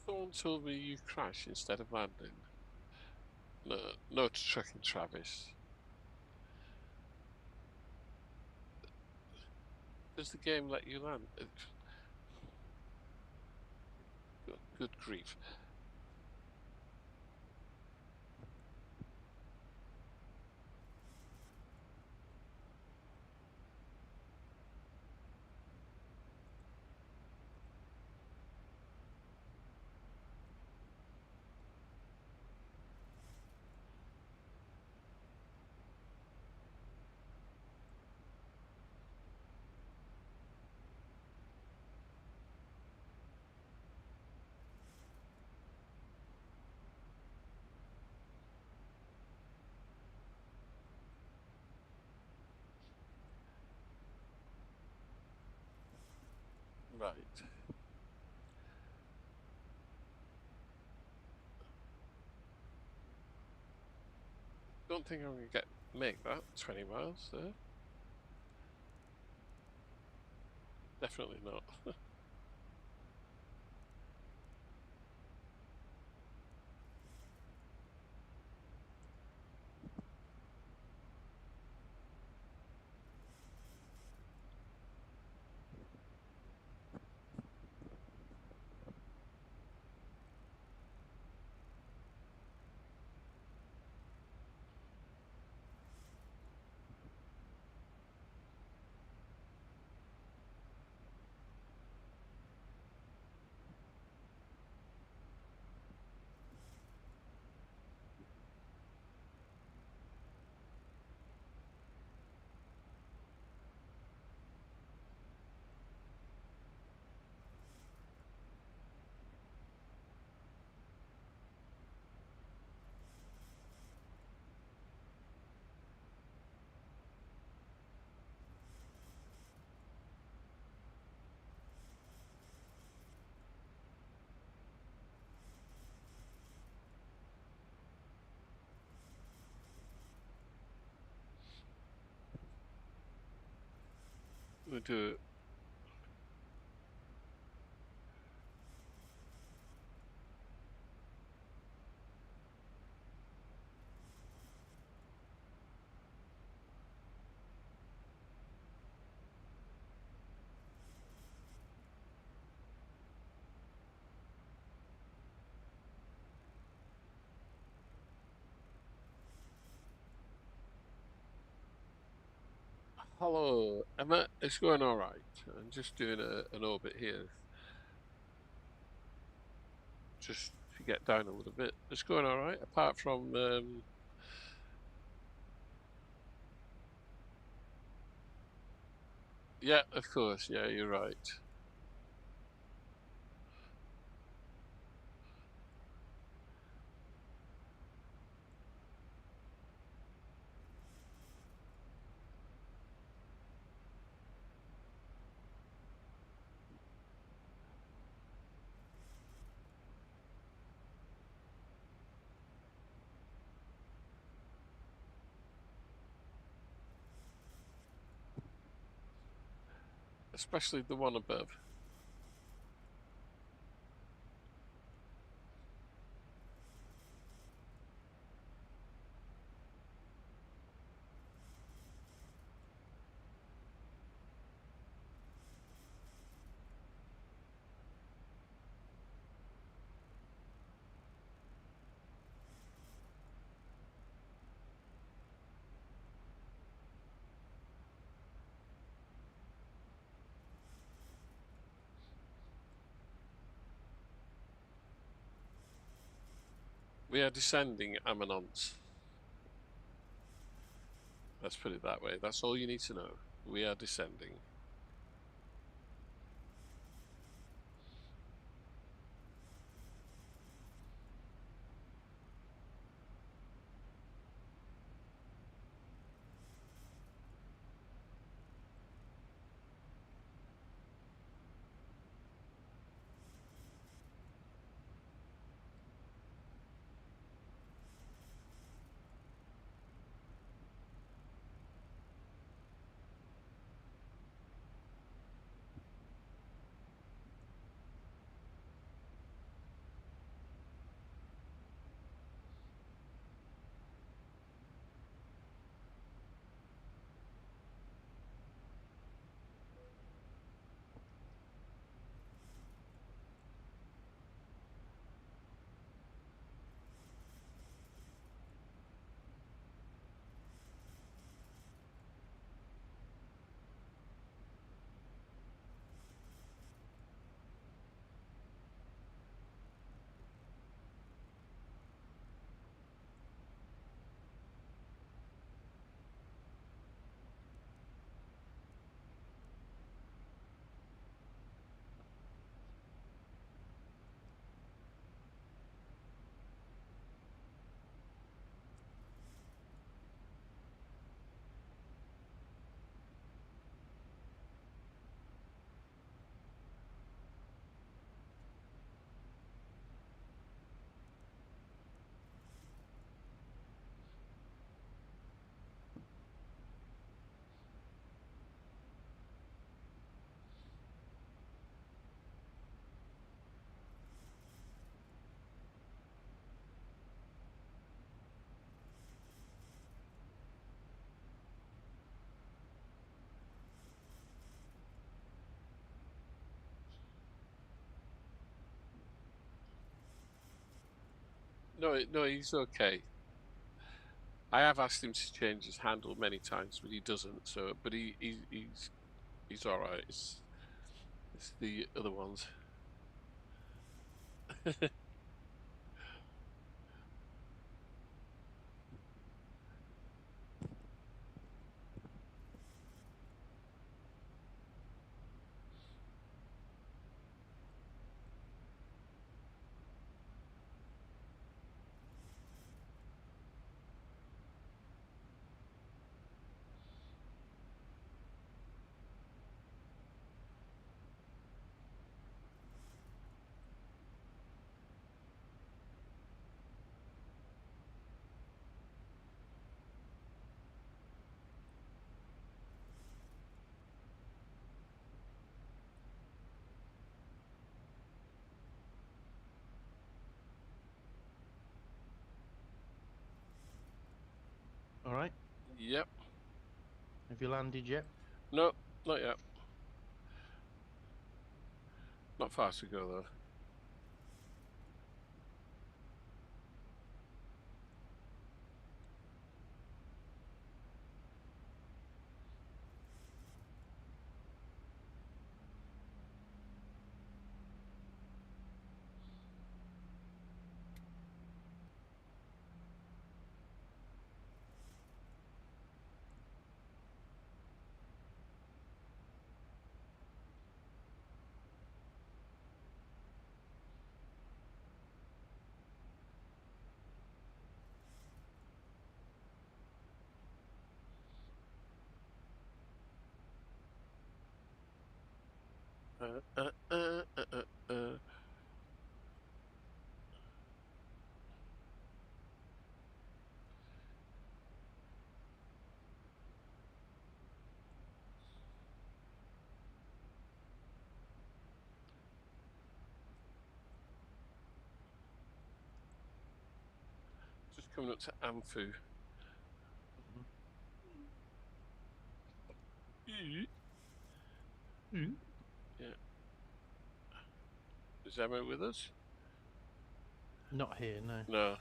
Someone told me you crashed instead of landing. No, no tracking Travis. Does the game let you land? Good grief. don't think I'm going to make that 20 miles there. Definitely not. We'll do it. Hello, Emma. It's going all right. I'm just doing an orbit here, just to get down a little bit. It's going all right, apart from yeah, of course. Yeah, you're right. Especially the one above. We are descending Ammonons. Let's put it that way. That's all you need to know. We are descending. no, he's okay. I have asked him to change his handle many times, but he doesn't. So, but he's all right. It's the other ones. All right. Yep. Have you landed yet? No, not yet. Not far to go though. Uh, uh, uh, uh, uh, uh. Just coming up to Amphu. Yeah. Is Emma with us? Not here, no. No.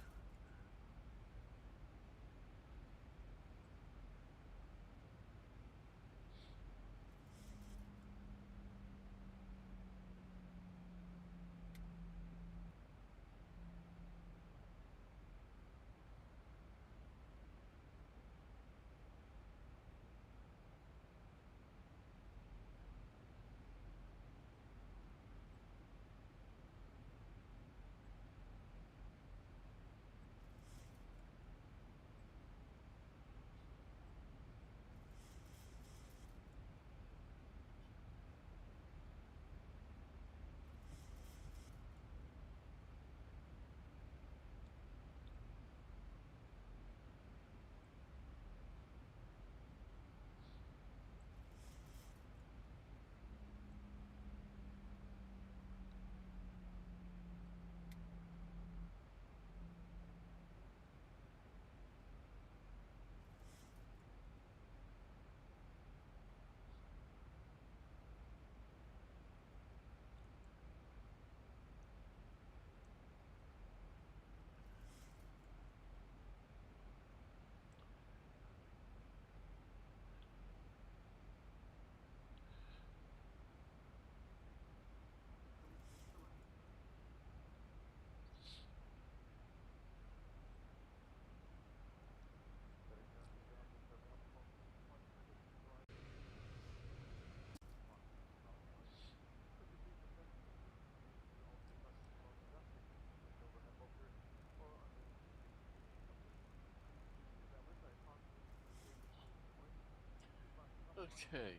Okay.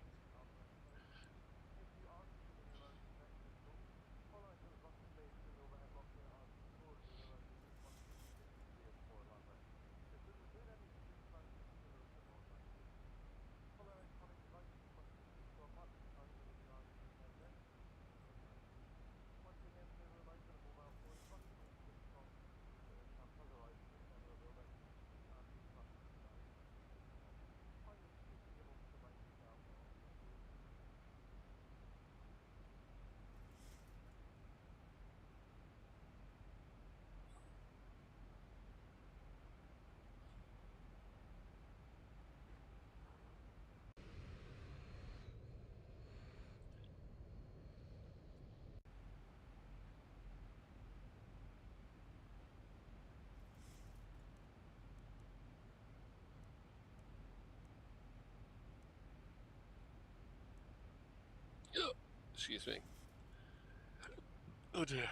Excuse me. Oh dear.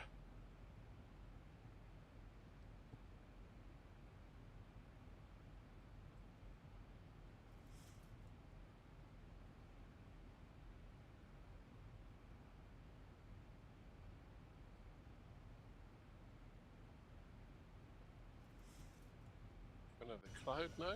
Another cloud now.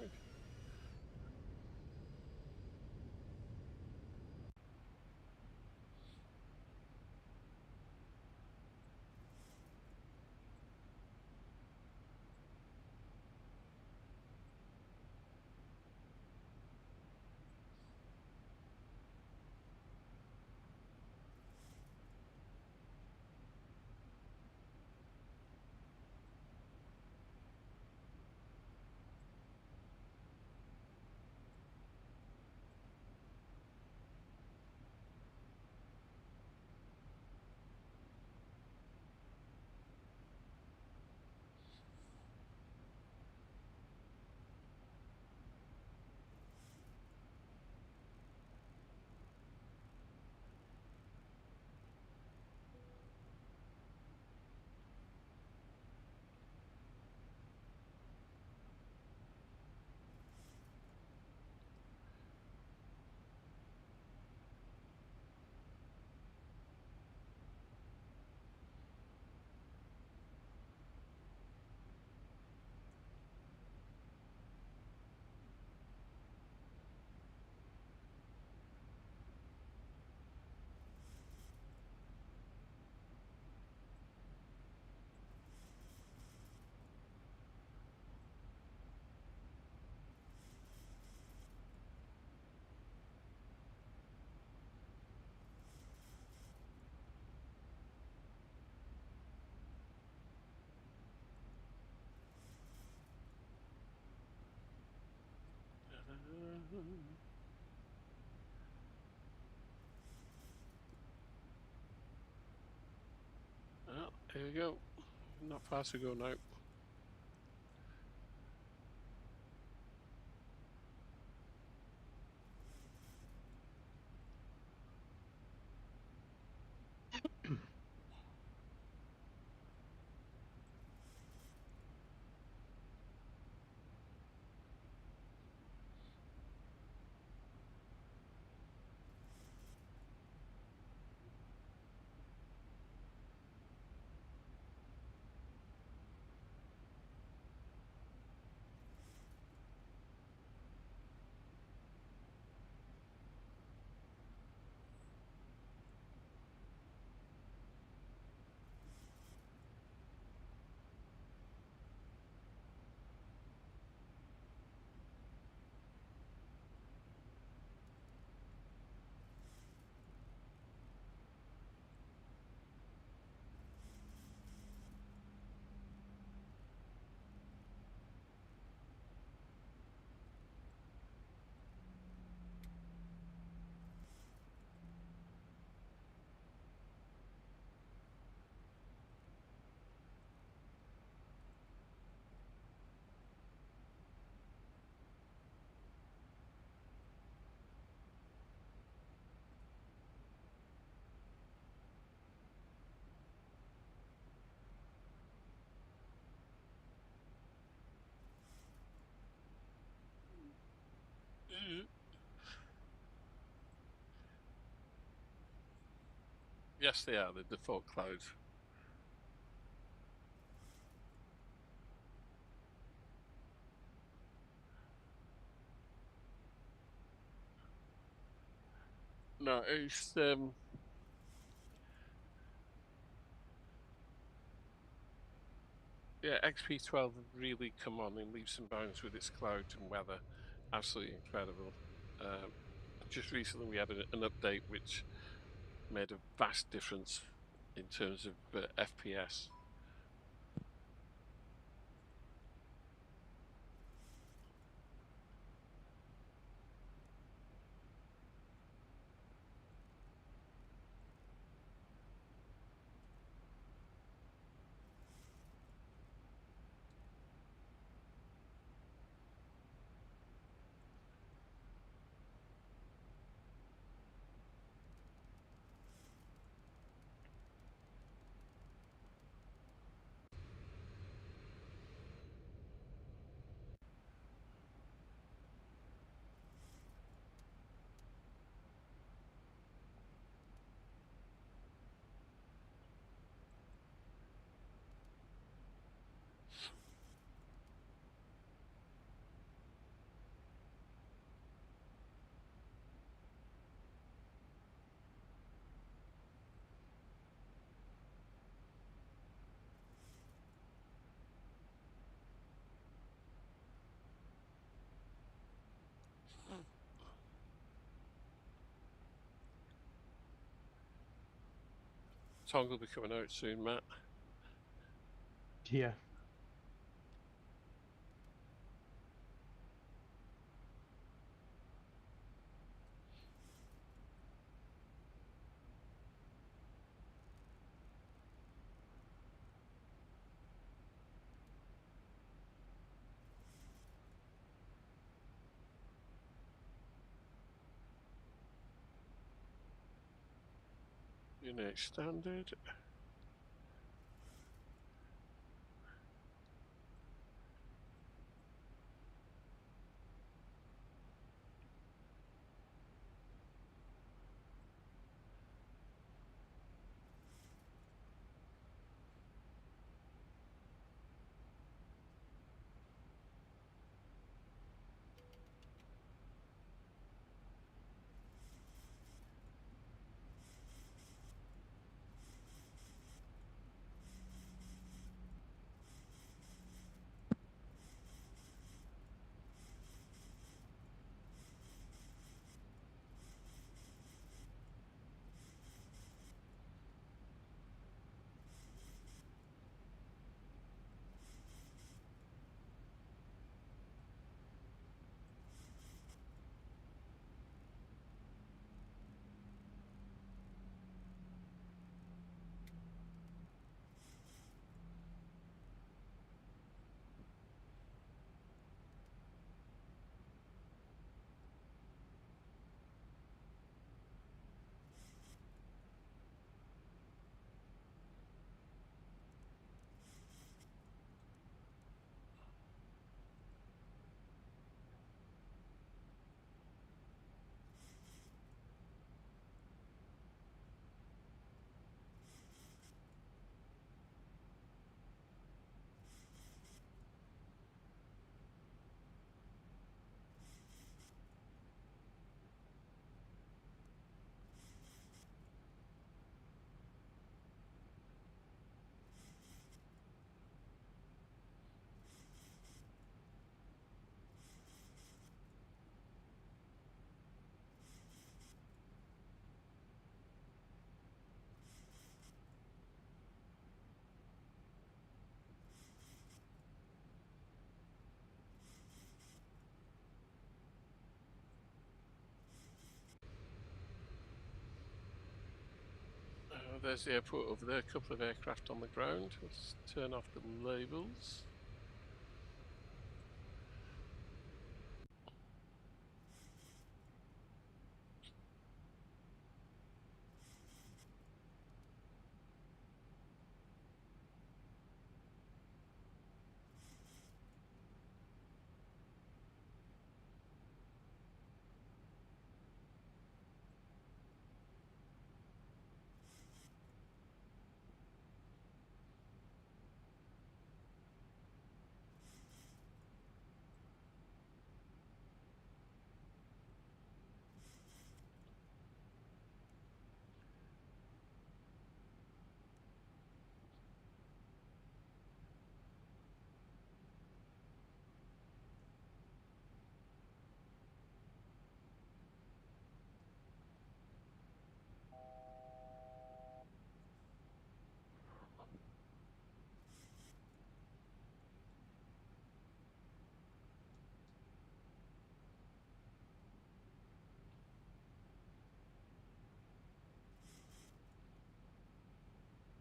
Well, here we go. Not far to go now. Yes, they are the default clouds. No, it's yeah, XP12 really come on in leaps and bounds with its cloud and weather. Absolutely incredible. Just recently we had an update which made a vast difference in terms of FPS. Tong will be coming out soon, Matt. Yeah. Unit standard. There's the airport over there, a couple of aircraft on the ground. Let's turn off the labels.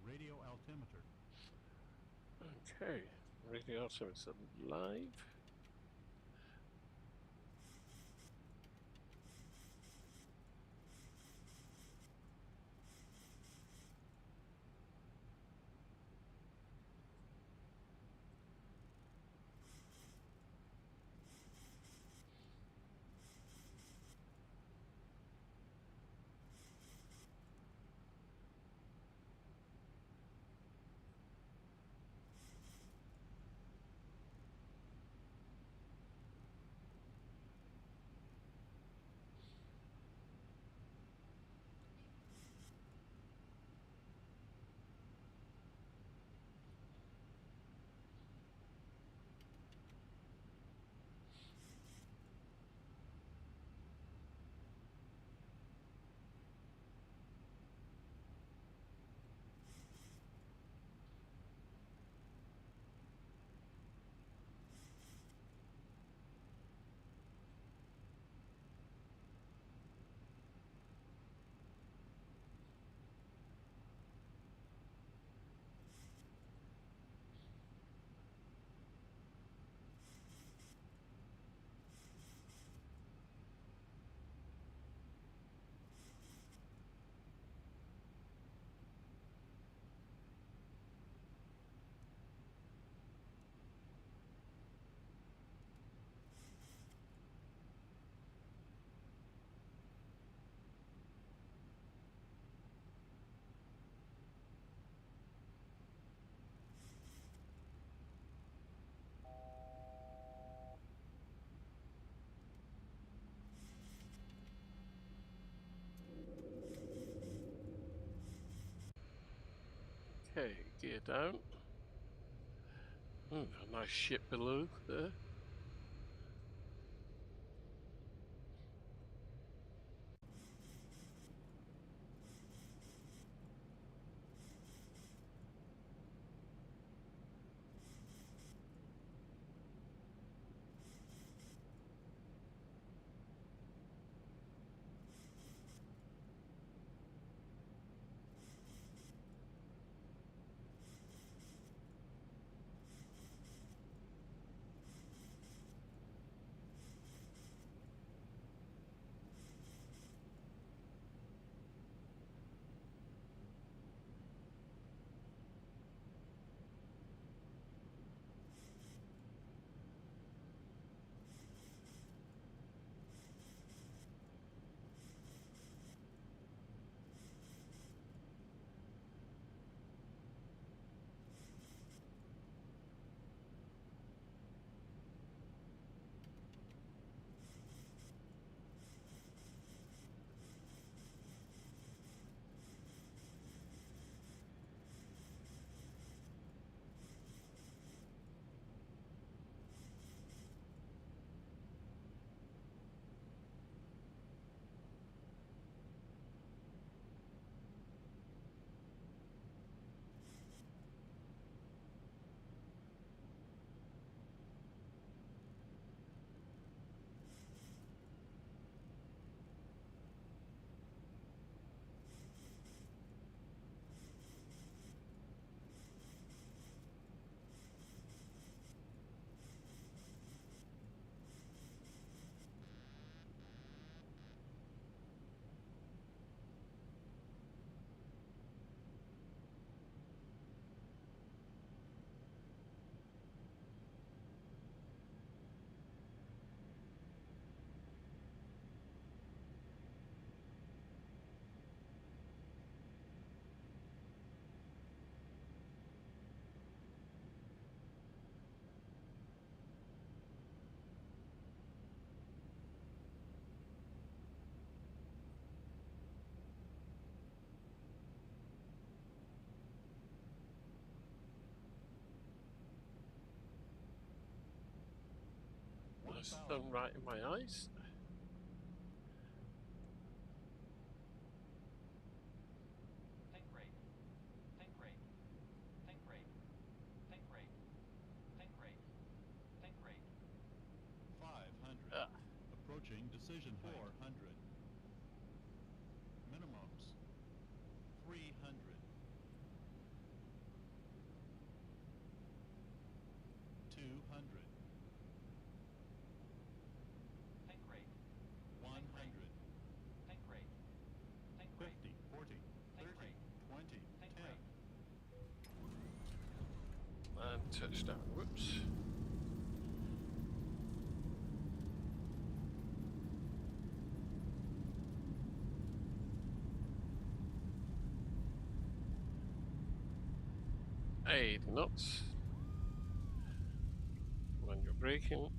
Radio altimeter. Okay, radio altimeter live. Okay, gear down. A nice ship below there. Nice sun right in my eyes. Think rate. Think rate. Think rate. Think rate. Think rate. Think rate. 500. Approaching decision height. 400. Minimums. 300. 200. Think rate. 100. Think rate. Think rate. 50. 40. Think 30. rate. 20. Think 10. rate. And touchdown. Whoops. Hey, knots. When you're braking,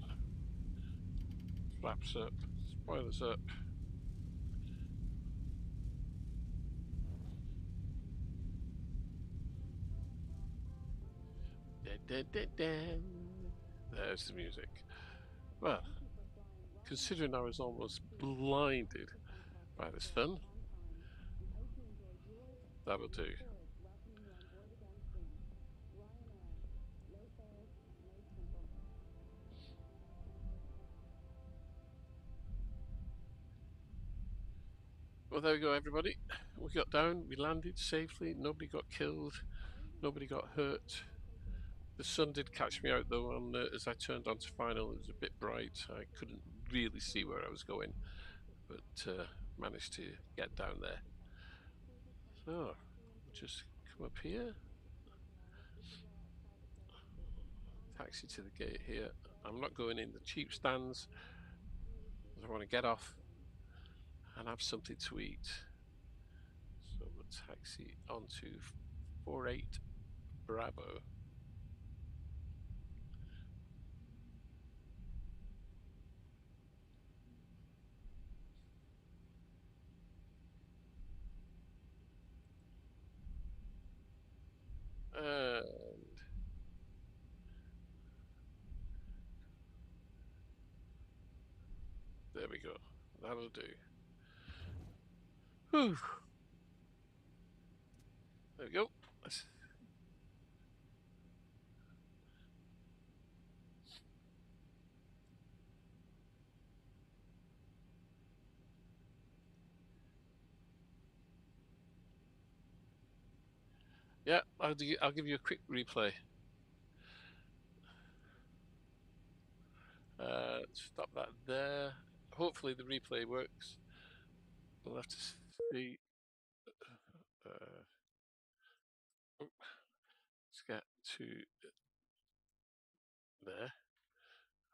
flaps up, spoilers up. There's the music. Well, considering I was almost blinded by the sun, that'll do. Well, there we go, everybody. We got down, we landed safely, nobody got killed, nobody got hurt. The sun did catch me out though, as I turned onto final. It was a bit bright, I couldn't really see where I was going, but managed to get down there. So, we'll just come up here, taxi to the gate here. I'm not going in the cheap stands, I want to get off and have something to eat. So we'll taxi onto 48 Bravo. And there we go. That'll do. Whew. There we go. Yeah, I'll give you a quick replay. Stop that there. Hopefully the replay works. We'll have to see. Let's get to there.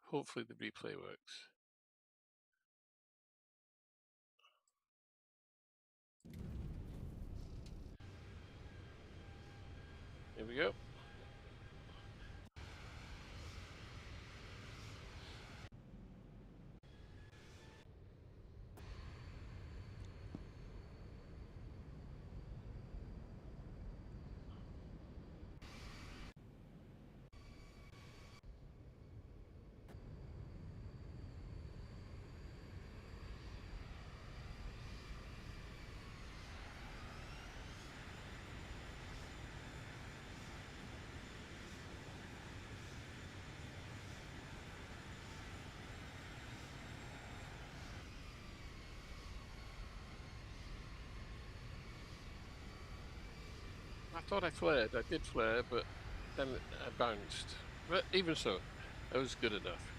Hopefully the replay works. Here we go. I thought I flared. I did flare, but then I bounced. But even so, it was good enough.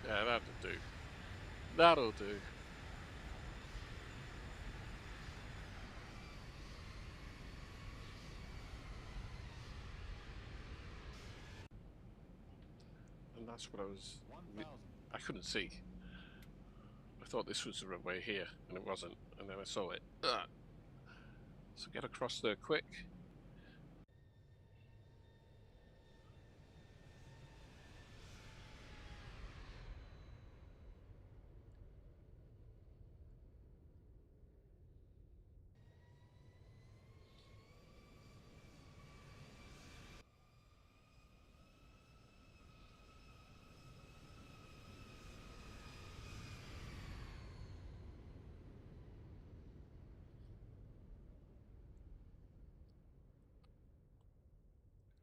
Yeah, that'll do. That'll do. And that's what I couldn't see. I thought this was the runway here, and it wasn't. And then I saw it. Ugh. So get across there quick.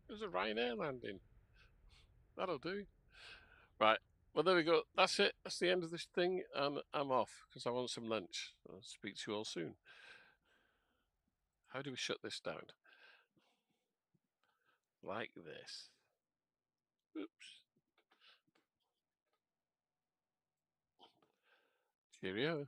There's a Ryanair landing. That'll do. Right. Well, there we go. That's it. That's the end of this thing, and I'm off because I want some lunch. I'll speak to you all soon. How do we shut this down? Like this. Oops. Cheerio.